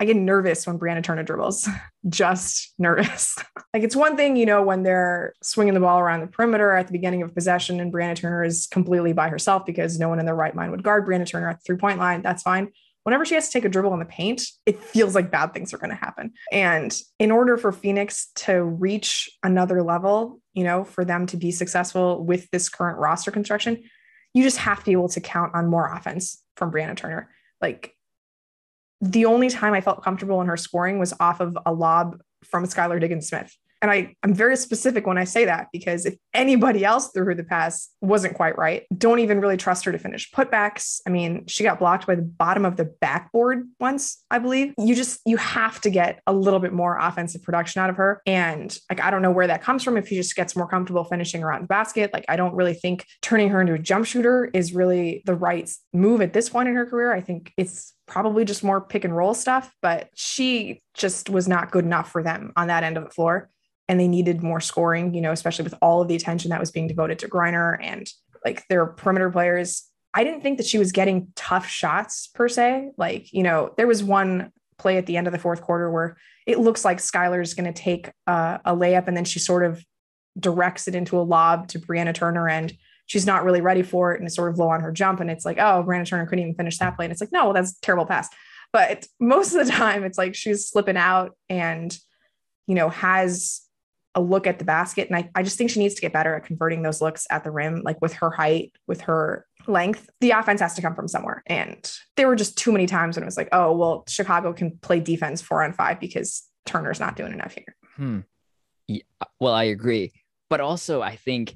I get nervous when Brianna Turner dribbles, just nervous. Like it's one thing, when they're swinging the ball around the perimeter at the beginning of possession and Brianna Turner is completely by herself because no one in their right mind would guard Brianna Turner at the 3-point line. That's fine. Whenever she has to take a dribble in the paint, it feels like bad things are going to happen. And in order for Phoenix to reach another level, for them to be successful with this current roster construction, you just have to be able to count on more offense from Brianna Turner. Like, the only time I felt comfortable in her scoring was off of a lob from Skylar Diggins-Smith. And I'm very specific when I say that, because if anybody else threw her the pass wasn't quite right, don't even really trust her to finish putbacks. I mean, she got blocked by the bottom of the backboard once, I believe. You have to get a little bit more offensive production out of her. And like, I don't know where that comes from. If she just gets more comfortable finishing around the basket, like I don't really think turning her into a jump shooter is really the right move at this point in her career. I think it's probably just more pick and roll stuff, but she just was not good enough for them on that end of the floor. And they needed more scoring, especially with all of the attention that was being devoted to Griner and like their perimeter players. I didn't think that she was getting tough shots per se. Like, there was one play at the end of the fourth quarter where it looks like Skylar's going to take a layup and then she sort of directs it into a lob to Brianna Turner and she's not really ready for it. And it's sort of low on her jump. And it's like, oh, Brianna Turner couldn't even finish that play. And it's like, no, well, that's a terrible pass. But most of the time it's like she's slipping out and, has a look at the basket. And I just think she needs to get better at converting those looks at the rim, like with her height, with her length. The offense has to come from somewhere. And there were just too many times when it was like, oh, well, Chicago can play defense 4-on-5 because Turner's not doing enough here. Yeah, well, I agree. But also, I think,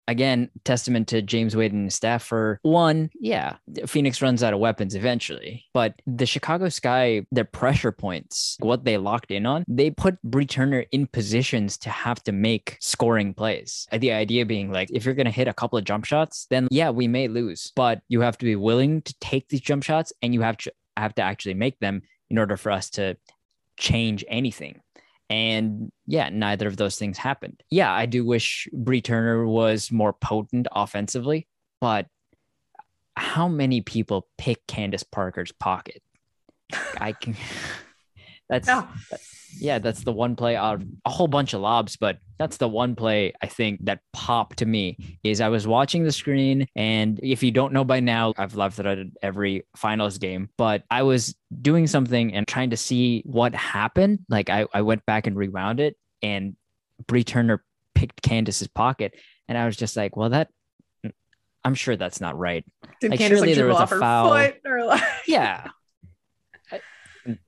again, testament to James Wade and Stef for one, yeah, Phoenix runs out of weapons eventually. But the Chicago Sky, their pressure points, what they locked in on, they put Bri Turner in positions to have to make scoring plays. The idea being like, if you're going to hit a couple of jump shots, then yeah, we may lose. But you have to be willing to take these jump shots, and you have to actually make them in order for us to change anything. And yeah, neither of those things happened. Yeah, I do wish Bri Turner was more potent offensively, but how many people pick Candace Parker's pocket? I can. That's the one play out of a whole bunch of lobs, but that's the one play I think that popped to me. Is I was watching the screen, and if you don't know by now, I've left it at every finals game, but I was doing something and trying to see what happened. Like I went back and rewound it, and Bri Turner picked Candace's pocket, and I was just like, well, I'm sure that's not right. Did like Candace surely there was a foul. Foot or like... Yeah.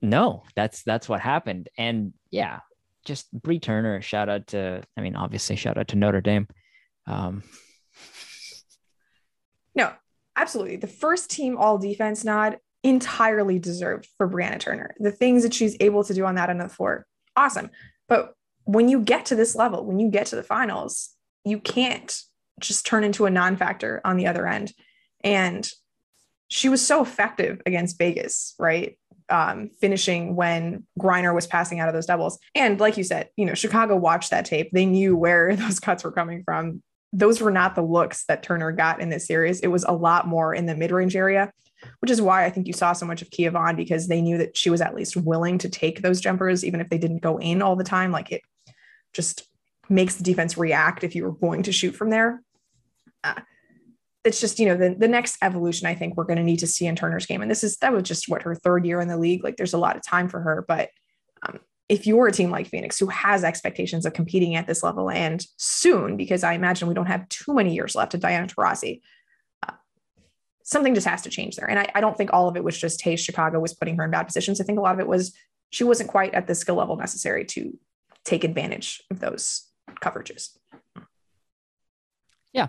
No, that's what happened. And yeah, just Bri Turner, obviously shout out to Notre Dame. No, absolutely. The first team all defense nod entirely deserved for Brianna Turner. The things that she's able to do on that end of the floor, awesome. But when you get to this level, when you get to the finals, you can't just turn into a non-factor on the other end. And she was so effective against Vegas, right? Finishing when Griner was passing out of those doubles. And like you said, Chicago watched that tape. They knew where those cuts were coming from. Those were not the looks that Turner got in this series. It was a lot more in the mid-range area, which is why I think you saw so much of Kia Vaughn, because they knew that she was at least willing to take those jumpers, even if they didn't go in all the time. Like, it just makes the defense react if you were going to shoot from there. It's just, the next evolution I think we're going to need to see in Turner's game. And that was just her third year in the league. Like, there's a lot of time for her, but if you're a team like Phoenix who has expectations of competing at this level and soon, because I imagine we don't have too many years left of Diana Taurasi, something just has to change there. And I don't think all of it was just, hey, Chicago was putting her in bad positions. I think a lot of it was she wasn't quite at the skill level necessary to take advantage of those coverages. Yeah.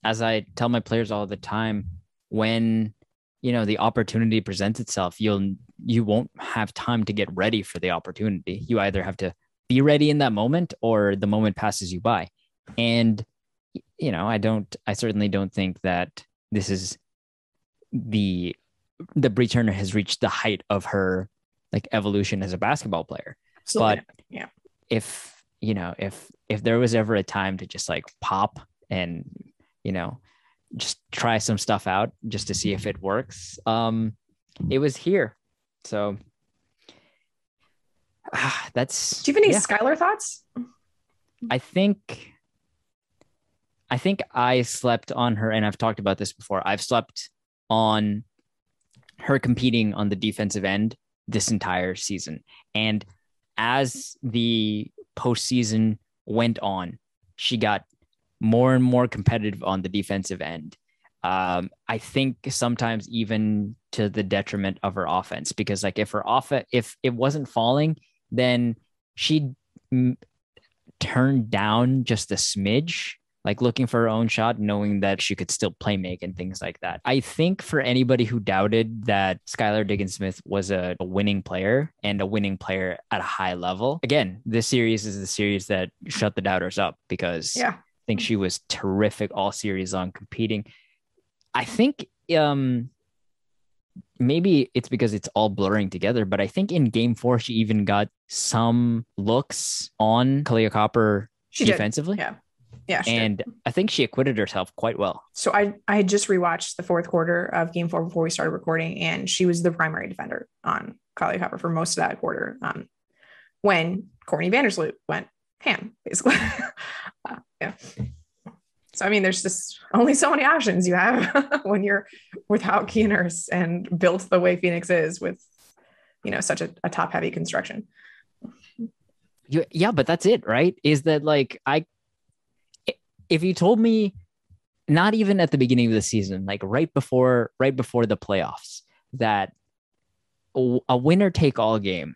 As I tell my players all the time, when, the opportunity presents itself, you won't have time to get ready for the opportunity. You either have to be ready in that moment or the moment passes you by. And, I certainly don't think that this is the Bri Turner has reached the height of her like evolution as a basketball player. Absolutely. But yeah, if there was ever a time to just like pop and, just try some stuff out just to see if it works, it was here. So that's. Do you have any Skylar thoughts? I think I slept on her, and I've talked about this before. I've slept on her competing on the defensive end this entire season. And as the postseason went on, she got more and more competitive on the defensive end. I think sometimes even to the detriment of her offense, because like if it wasn't falling, then she'd turn down just a smidge, like looking for her own shot, knowing that she could still play make and things like that. I think for anybody who doubted that Skylar Diggins-Smith was a winning player and a winning player at a high level, again, this series is the series that shut the doubters up, because I think she was terrific all series long competing. I think maybe it's because it's all blurring together, but I think in game 4, she even got some looks on Kahleah Copper defensively. Did. Yeah. And I think she acquitted herself quite well. So I had just rewatched the fourth quarter of game 4 before we started recording, and she was the primary defender on Kahleah Copper for most of that quarter. When Courtney Vandersloot went ham, basically. Yeah. So, I mean, there's just only so many options you have when you're without Kia Nurse and built the way Phoenix is with, such a top heavy construction. Yeah, but that's it, right? Is that like if you told me not even at the beginning of the season, like right before the playoffs, that a winner take all game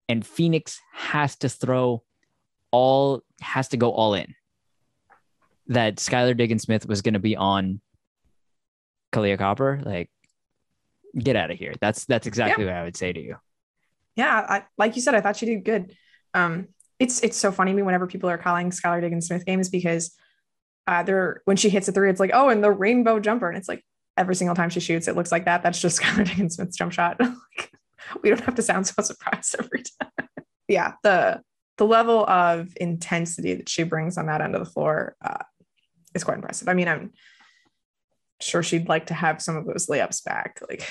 and Phoenix has to go all in, that Skylar Diggins-Smith was going to be on Kahleah Copper, like, get out of here. That's exactly what I would say to you. Yeah, like you said, I thought she did good. It's so funny to me whenever people are calling Skylar Diggins-Smith games, because when she hits a three, it's like, oh, and the rainbow jumper, and it's like every single time she shoots, it looks like that. That's just Skylar Diggins-Smith's jump shot. We don't have to sound so surprised every time. Yeah, the level of intensity that she brings on that end of the floor is quite impressive. I mean, I'm sure she'd like to have some of those layups back. Like,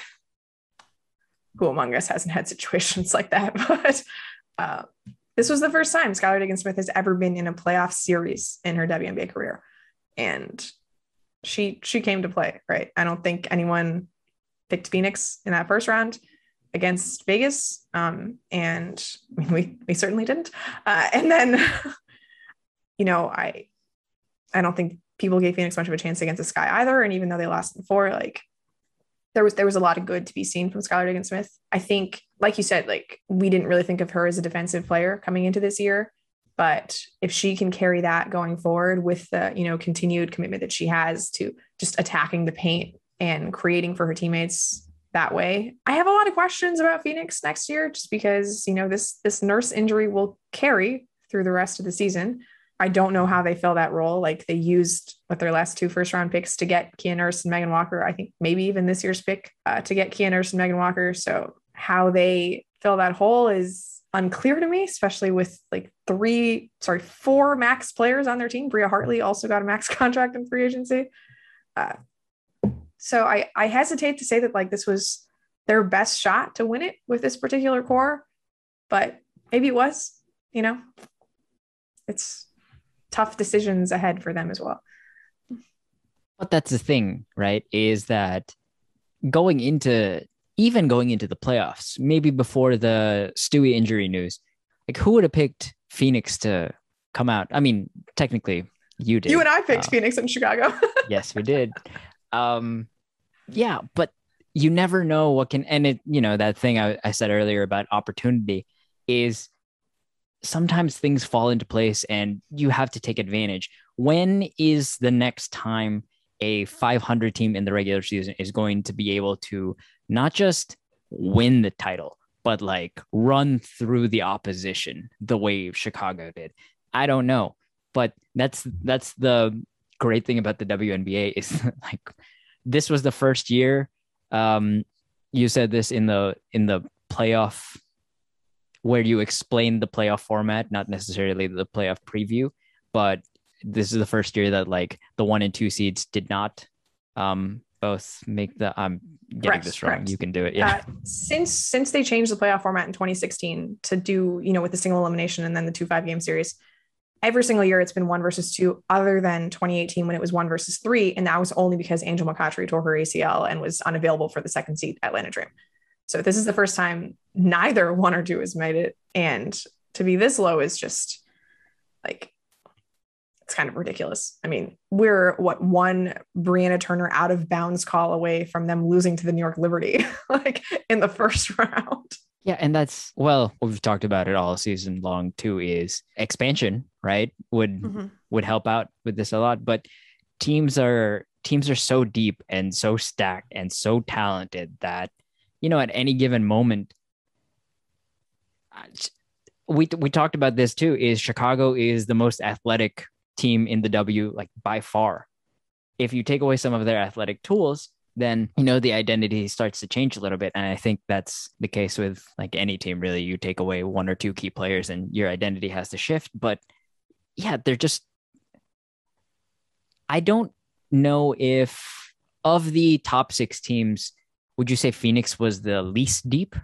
who among us hasn't had situations like that? But this was the first time Skylar Diggins-Smith has ever been in a playoff series in her WNBA career, and she came to play, right? I don't think anyone picked Phoenix in that first round against Vegas, and I mean, we certainly didn't. And then, I don't think people gave Phoenix much of a chance against the Sky either. And even though they lost in 4, like, there was a lot of good to be seen from Skylar Diggins-Smith. I think, like you said, like, we didn't really think of her as a defensive player coming into this year, but if she can carry that going forward with the, continued commitment that she has to just attacking the paint and creating for her teammates that way. I have a lot of questions about Phoenix next year, just because, this Nurse injury will carry through the rest of the season. I don't know how they fill that role. Like, they used their last 2 first-round picks to get Kia Nurse and Megan Walker. I think maybe even this year's pick to get Kia Nurse and Megan Walker. So how they fill that hole is unclear to me, especially with 4 max players on their team. Bria Hartley also got a max contract in free agency. So I hesitate to say that this was their best shot to win it with this particular core, but maybe it was. It's tough decisions ahead for them as well. But that's the thing, right? Is that going into the playoffs, maybe before the Stewie injury news, like, who would have picked Phoenix to come out? I mean, technically you did. You and I picked Phoenix and Chicago. Yes, we did. Yeah, but you never know what can, and it, that thing I said earlier about opportunity is sometimes things fall into place and you have to take advantage. When is the next time a 500 team in the regular season is going to be able to not just win the title, but run through the opposition the way Chicago did? I don't know, but that's the great thing about the WNBA is this was the first year. You said this in the playoff, where you explained the playoff format, not necessarily the playoff preview, but this is the first year that the 1 and 2 seeds did not both make the. I'm getting this wrong. Correct. You can do it. Yeah. Since they changed the playoff format in 2016 to do with the single elimination and then the 2 5-game series, every single year it's been 1 versus 2, other than 2018 when it was 1 versus 3, and that was only because Angel McCoughtry tore her ACL and was unavailable for the second seed Atlanta Dream. So this is the first time neither 1 or 2 has made it, and to be this low is just it's kind of ridiculous. I mean, we're 1 Bri Turner out of bounds call away from them losing to the New York Liberty in the first round. Yeah, and that's, well, we've talked about it all season long too, is expansion, right? Would help out with this a lot, but teams are so deep and so stacked and so talented that at any given moment, we talked about this too, is Chicago is the most athletic team in the W, by far. If you take away some of their athletic tools, then, the identity starts to change a little bit. And I think that's the case with any team, really. You take away 1 or 2 key players and your identity has to shift. But yeah, they're just, I don't know if of the top 6 teams, would you say Phoenix was the least deep?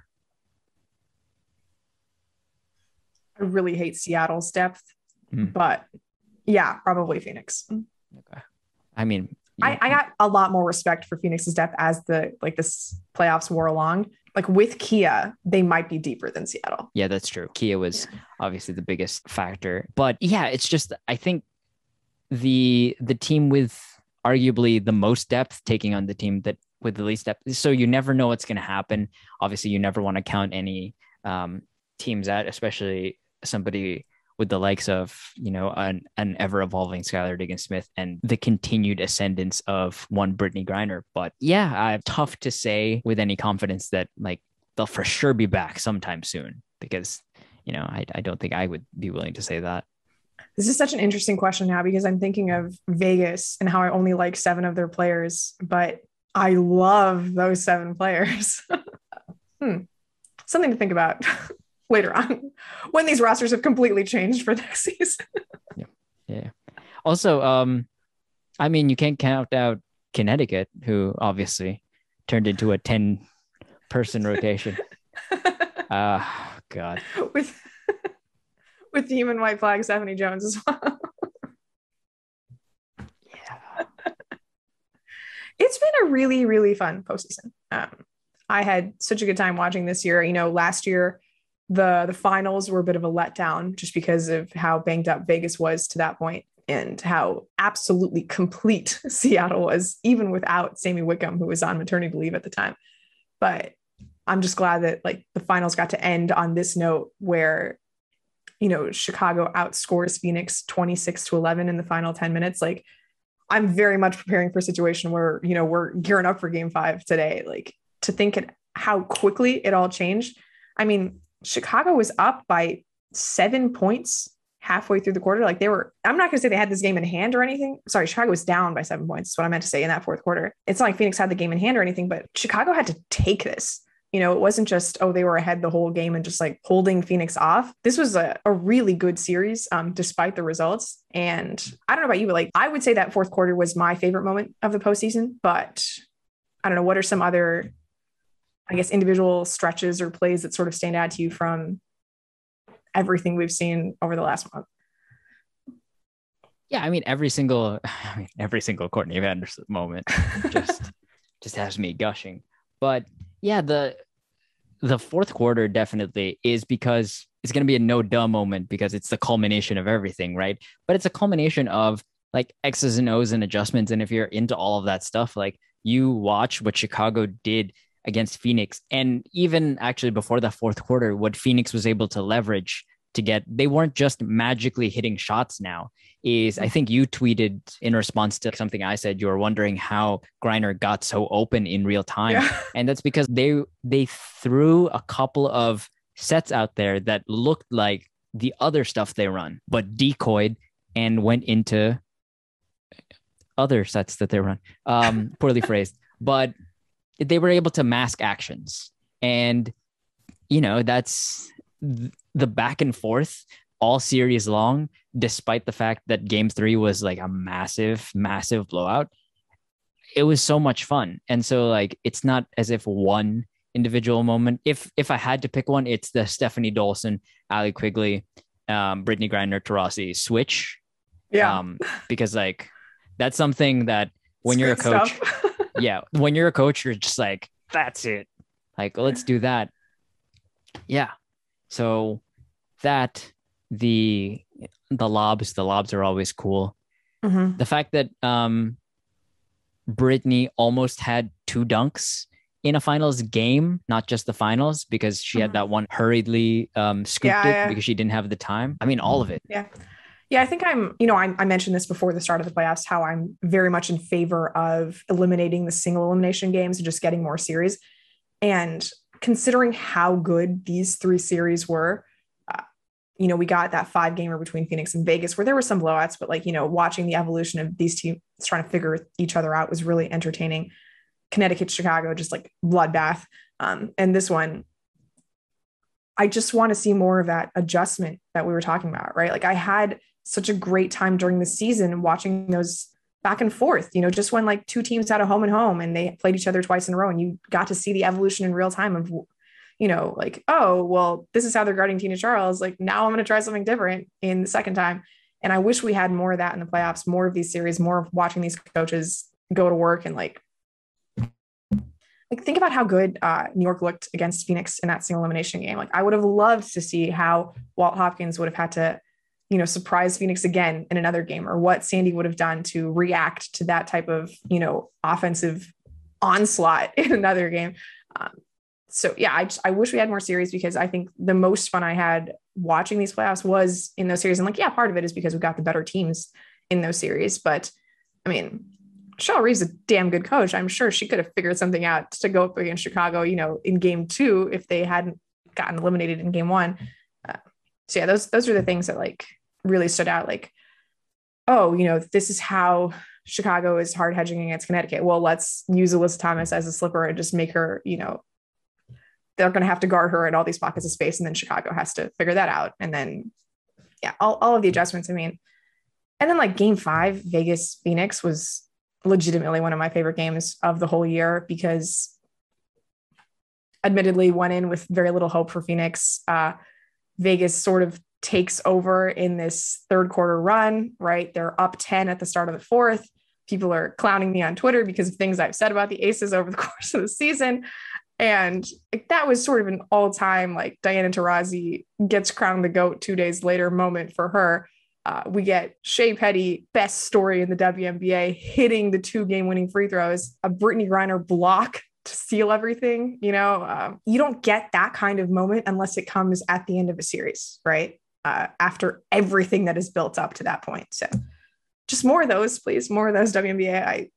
I really hate Seattle's depth, but yeah, probably Phoenix. Okay. I mean, I got a lot more respect for Phoenix's depth as this playoffs wore along. Like with Kahleah, they might be deeper than Seattle. Yeah, that's true. Kahleah was obviously the biggest factor, but yeah, it's just, I think the team with arguably the most depth taking on the team that with the least depth. So you never know what's going to happen. Obviously you never want to count any teams out, especially somebody with the likes of, an ever evolving Skylar Diggins-Smith and the continued ascendance of one Brittney Griner. But yeah, tough to say with any confidence that like they'll for sure be back sometime soon, because, I don't think I would be willing to say that. This is such an interesting question now, because I'm thinking of Vegas and how I only like 7 of their players, but I love those 7 players. Something to think about later on when these rosters have completely changed for next season. Yeah. Also, you can't count out Connecticut, who obviously turned into a 10-person rotation. God. With team and white flag Stefanie Jones as well. Yeah. It's been a really, really fun postseason. I had such a good time watching this year. Last year, the finals were a bit of a letdown just because of how banged up Vegas was to that point and how absolutely complete Seattle was, even without Sammy Wickham, who was on maternity leave at the time. But I'm just glad that the finals got to end on this note where, Chicago outscores Phoenix 26-11 in the final 10 minutes. I'm very much preparing for a situation where, we're gearing up for game 5 today. To think how quickly it all changed. Chicago was up by 7 points halfway through the quarter. I'm not going to say they had this game in hand or anything. Sorry, Chicago was down by 7 points. That's what I meant to say in that fourth quarter. It's not like Phoenix had the game in hand or anything, but Chicago had to take this. It wasn't just, they were ahead the whole game and just holding Phoenix off. This was a really good series, despite the results. And I don't know about you, but I would say that fourth quarter was my favorite moment of the postseason, but I don't know, what are some other, I guess, individual stretches or plays that sort of stand out to you from everything we've seen over the last month? Yeah, every single Courtney Vanderson moment just has me gushing. But yeah, the fourth quarter definitely is, because it's going to be a no duh moment because it's the culmination of everything, right? But it's a culmination of X's and O's and adjustments. And if you're into all of that stuff, you watch what Chicago did against Phoenix. And even actually before the fourth quarter, what Phoenix was able to leverage to get, they weren't just magically hitting shots now. I think you tweeted in response to something I said, you were wondering how Griner got so open in real time. Yeah. And that's because they threw a couple of sets out there that looked like the other stuff they run, but decoyed and went into other sets that they run. Poorly phrased, but they were able to mask actions. And, that's the back and forth all series long, despite the fact that game 3 was a massive, massive blowout. It was so much fun. And so it's not as if one individual moment, if I had to pick one, it's the Stefanie Dolson, Allie Quigley, Brittney Griner, Taurasi switch. Yeah. Because that's something that when you're a coach, when you're a coach, you're just that's it. Let's do that. Yeah. So that the lobs are always cool. Mm-hmm. The fact that Brittney almost had 2 dunks in a finals game, not just the finals, because she had that one hurriedly scooped it because she didn't have the time. All of it. Yeah. Yeah, I think I mentioned this before the start of the playoffs, how I'm very much in favor of eliminating the single elimination games and just getting more series. And considering how good these 3 series were, we got that 5-gamer between Phoenix and Vegas where there were some blowouts, but watching the evolution of these teams trying to figure each other out was really entertaining. Connecticut, Chicago, just bloodbath. And this one, I just want to see more of that adjustment that we were talking about, right? I had such a great time during the season watching those back and forth, just when 2 teams had a home and home and they played each other twice in a row and you got to see the evolution in real time of, oh, well, this is how they're guarding Tina Charles. Now I'm going to try something different in the second time. And I wish we had more of that in the playoffs, more of these series, more of watching these coaches, go to work and like think about how good New York looked against Phoenix in that single elimination game. Like I would have loved to see how Walt Hopkins would have had to, you know, surprise Phoenix again in another game, or what Sandy would have done to react to that type of, you know, offensive onslaught in another game. So yeah, I wish we had more series, because I think the most fun I had watching these playoffs was in those series. And like, yeah, part of it is because we got the better teams in those series, but I mean, Cheryl Reeve's a damn good coach. I'm sure she could have figured something out to go up against Chicago, you know, in game 2, if they hadn't gotten eliminated in game 1. So yeah, those are the things that like really stood out. Like, oh, you know, this is how Chicago is hard hedging against Connecticut. Well, let's use Alyssa Thomas as a slipper and just make her, you know, they're going to have to guard her in all these pockets of space. And then Chicago has to figure that out. And then, yeah, all of the adjustments. I mean, and then like game 5, Vegas Phoenix was legitimately one of my favorite games of the whole year, because admittedly went in with very little hope for Phoenix. Vegas sort of takes over in this third quarter run, right? They're up 10 at the start of the 4th. People are clowning me on Twitter because of things I've said about the Aces over the course of the season. And that was sort of an all-time, like, Diana Taurasi gets crowned the GOAT 2 days later moment for her. We get Shea Petty, best story in the WNBA, hitting the 2 game-winning free throws, a Brittney Griner block to seal everything. You know, you don't get that kind of moment unless it comes at the end of a series, right? After everything that is built up to that point. So just more of those, please. More of those WNBA.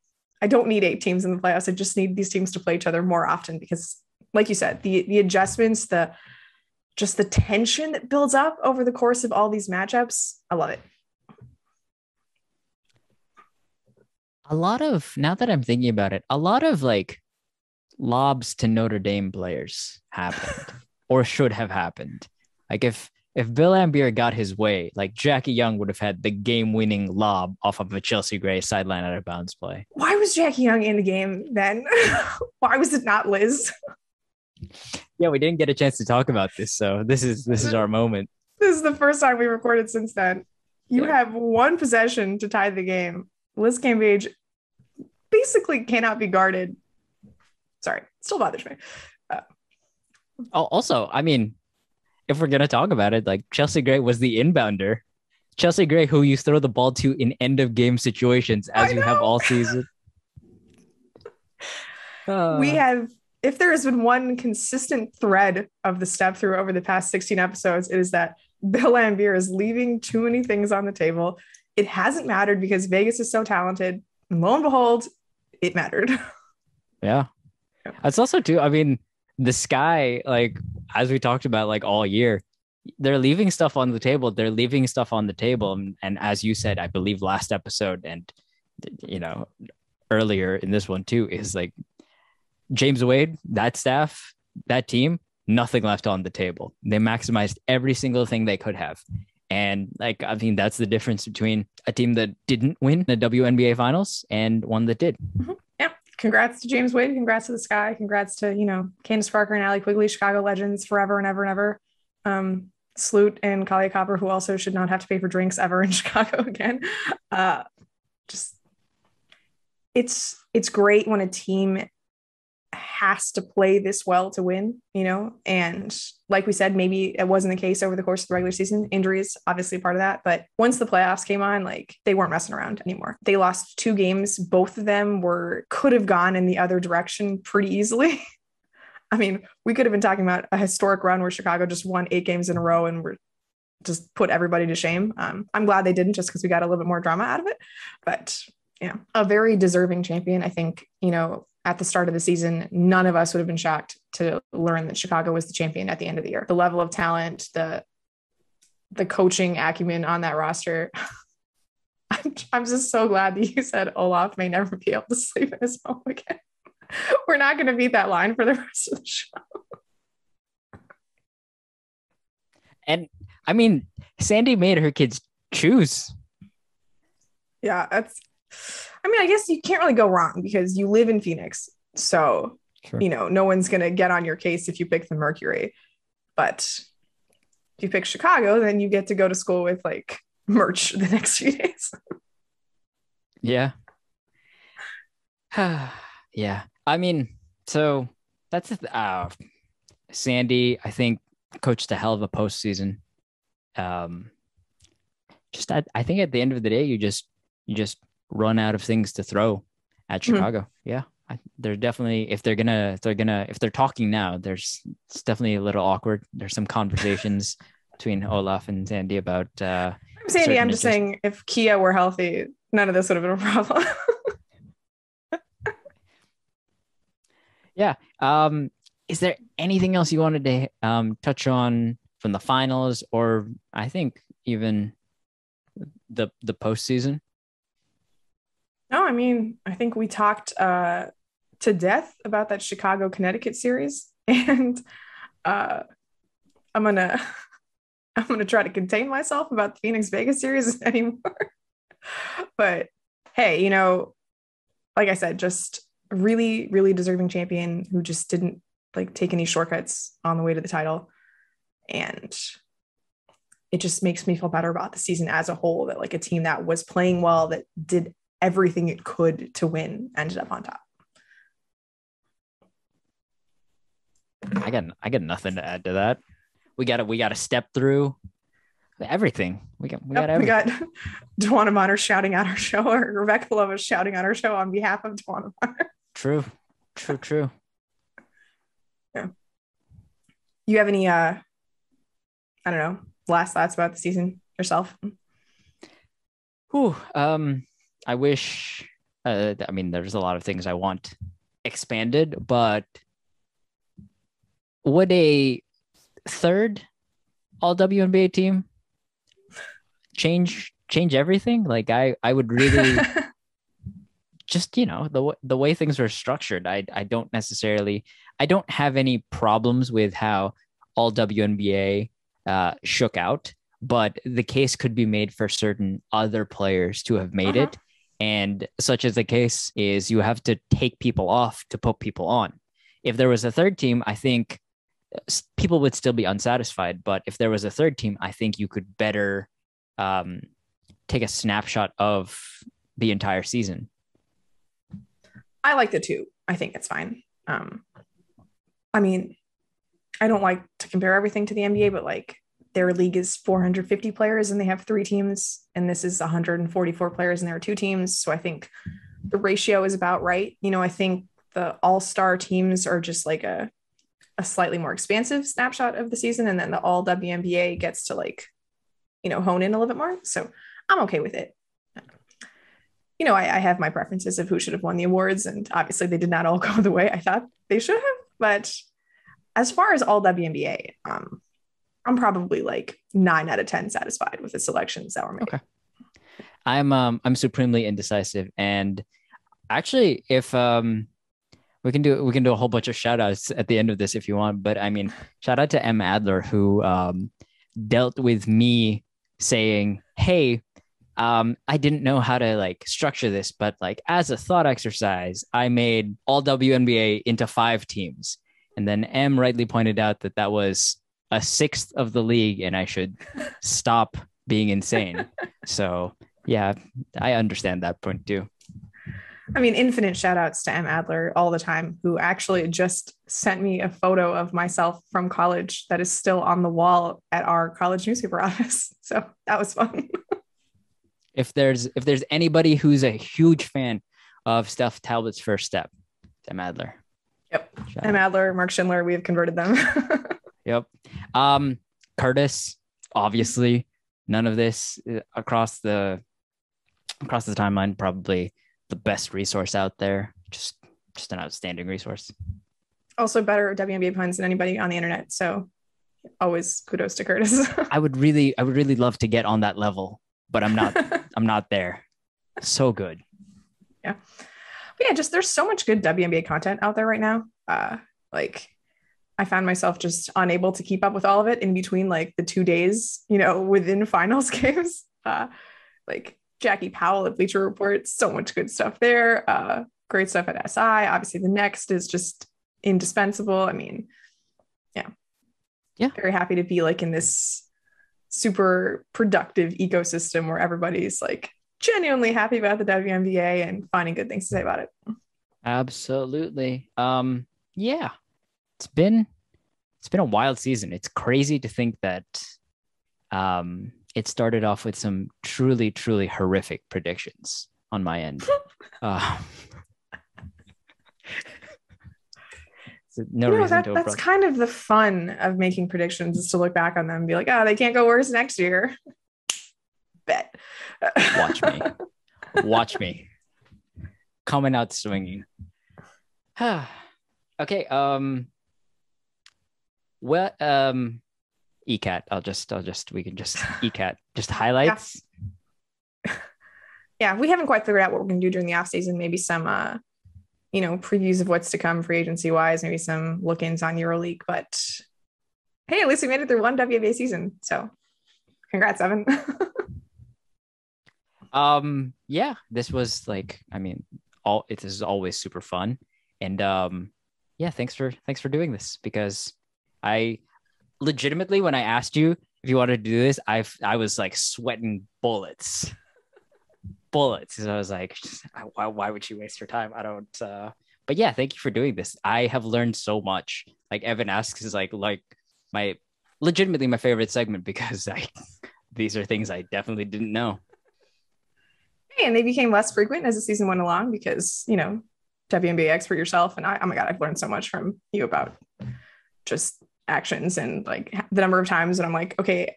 I don't need 8 teams in the playoffs. I just need these teams to play each other more often, because like you said, the adjustments, just the tension that builds up over the course of all these matchups. I love it. Now that I'm thinking about it, a lot of like lobs to Notre Dame players happened or should have happened. Like if Bill Laimbeer got his way, like Jackie Young would have had the game-winning lob off of a Chelsea Gray sideline out of bounds play. Why was Jackie Young in the game then? Why was it not Liz? Yeah, we didn't get a chance to talk about this, so this is our moment. This is the first time we recorded since then. You have one possession to tie the game. Liz Cambage basically cannot be guarded. Sorry, still bothers me. Also, I mean, if we're going to talk about it, like Chelsea Gray was the inbounder. Chelsea Gray, who you throw the ball to in end of game situations, as you have all season. We have, if there has been one consistent thread of the step through over the past 16 episodes, it is that Bill Laimbeer is leaving too many things on the table. It hasn't mattered because Vegas is so talented. And lo and behold, it mattered. Yeah. That's also too, I mean, the Sky, like, as we talked about, like, all year, they're leaving stuff on the table. And as you said, I believe last episode, and, you know, earlier in this one too, is like James Wade, that staff, that team, nothing left on the table. They maximized every single thing they could have. And like, I mean, that's the difference between a team that didn't win the WNBA finals and one that did. Mm-hmm. Yeah. Congrats to James Wade. Congrats to the Sky. Congrats to, you know, Candace Parker and Allie Quigley, Chicago legends forever and ever and ever. SLOOOOOOOOOT and Kahleah Copper, who also should not have to pay for drinks ever in Chicago again. It's great when a team has to play this well to win, you know, and like we said, maybe it wasn't the case over the course of the regular season. Injuries, obviously part of that, but once the playoffs came on, like, they weren't messing around anymore. They lost 2 games. Both of them could have gone in the other direction pretty easily. I mean, we could have been talking about a historic run where Chicago just won 8 games in a row and we're just put everybody to shame. I'm glad they didn't, just because we got a little bit more drama out of it, but yeah, a very deserving champion. I think, you know, at the start of the season, none of us would have been shocked to learn that Chicago was the champion at the end of the year. The level of talent, the coaching acumen on that roster. I'm just so glad that you said Olaf may never be able to sleep in his home again. We're not going to beat that line for the rest of the show. And I mean, Sandy made her kids choose. Yeah, I guess you can't really go wrong because you live in Phoenix. So, sure, you know, no one's going to get on your case if you pick the Mercury. But if you pick Chicago, then you get to go to school with like merch the next few days. Yeah. Yeah. I mean, so that's Sandy, I think, coached a hell of a postseason. Just I think at the end of the day, you just run out of things to throw at Chicago. Yeah. They're definitely, if they're talking now, it's definitely a little awkward. There's some conversations between Olaf and Sandy about Sandy, I'm just saying if Kia were healthy, none of this would have been a problem. Yeah. Is there anything else you wanted to touch on from the finals, or I think even the postseason? No, I mean, I think we talked to death about that Chicago Connecticut series, and I'm gonna try to contain myself about the Phoenix Vegas series anymore. But hey, you know, like I said, just a really, really deserving champion who just didn't like take any shortcuts on the way to the title, and it just makes me feel better about the season as a whole, that like a team that was playing well, that did everything it could to win, ended up on top. I got nothing to add to that. We got to step through everything. We got everything. We got Dwana Bonner shouting out our show, or Rebecca Lova shouting out our show on behalf of Dwana Bonner. True. Yeah. You have any I don't know, last thoughts about the season yourself? I wish I mean, there's a lot of things I want expanded, but would a third all WNBA team change everything? Like I would really just, you know, the way things are structured. I don't have any problems with how all WNBA shook out, but the case could be made for certain other players to have made it. And such as the case is, you have to take people off to put people on. If there was a third team, I think people would still be unsatisfied. But if there was a third team, I think you could better take a snapshot of the entire season. I like the two. I think it's fine. I mean, I don't like to compare everything to the NBA, but like their league is 450 players and they have 3 teams, and this is 144 players and there are 2 teams. So I think the ratio is about right. You know, I think the all-star teams are just like a slightly more expansive snapshot of the season, and then the all WNBA gets to like, you know, hone in a little bit more. So I'm okay with it. You know, I have my preferences of who should have won the awards, and obviously they did not all go the way I thought they should have. But as far as all WNBA, I'm probably like 9 out of 10 satisfied with the selections that were made. Okay. I'm supremely indecisive, and actually, if we can do a whole bunch of shout outs at the end of this if you want, but I mean, shout out to Em Adler, who dealt with me saying, hey, I didn't know how to like structure this, but like as a thought exercise, I made all WNBA into 5 teams. And then M rightly pointed out that was a 1/6 of the league and I should stop being insane. So yeah, I understand that point too. I mean, infinite shout outs to Em Adler all the time, who actually just sent me a photo of myself from college that is still on the wall at our college newspaper office. So that was fun. If there's anybody who's a huge fan of Steph Talbot's first step, it's Em Adler. Yep. Em Adler, Mark Schindler, we have converted them. Yep. Kurtis, obviously, none of this across the timeline, probably the best resource out there. Just an outstanding resource. Also better WNBA puns than anybody on the internet. So always kudos to Kurtis. I would really love to get on that level, but I'm not there. So good. Yeah. But yeah, just there's so much good WNBA content out there right now. Like I found myself just unable to keep up with all of it in between like the 2 days, you know, within finals games. Like Jackie Powell at Bleacher Report, so much good stuff there. Great stuff at SI. Obviously the next is just indispensable. I mean, yeah. Very happy to be like in this super productive ecosystem where everybody's like genuinely happy about the WNBA and finding good things to say about it. Absolutely. Yeah, it's been a wild season. It's crazy to think that it started off with some truly, truly horrific predictions on my end. So no reason to that's kind of the fun of making predictions, is to look back on them and be like, oh, they can't go worse next year. Bet. Watch me coming out swinging. Okay. Well, ECAT. We can just ECAT. Just highlights. Yeah, we haven't quite figured out what we're going to do during the off season. Maybe some previews of what's to come free agency wise, maybe some look-ins on EuroLeague, but hey, at least we made it through one WNBA season. So congrats, Evan. Yeah, this was like, this is always super fun. And yeah, thanks for doing this, because I legitimately, when I asked you if you wanted to do this, I was like sweating bullets. So I was like, why would you waste your time? I don't but yeah, thank you for doing this. I have learned so much. Like Evan Asks is like my legitimately my favorite segment, because these are things I definitely didn't know. Hey, and they became less frequent as the season went along, because WNBA expert yourself, and oh my god, I've learned so much from you about just actions and like the number of times that I'm like, okay,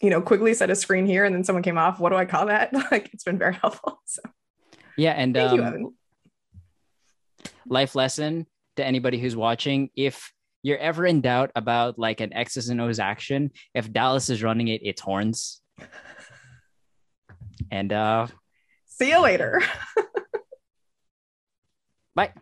Quigley set a screen here and then someone came off. What do I call that? Like, it's been very helpful. So yeah, and thank you, Evan. Life lesson to anybody who's watching: if you're ever in doubt about like an X's and O's action, if Dallas is running it, it's horns. And see you later. Bye.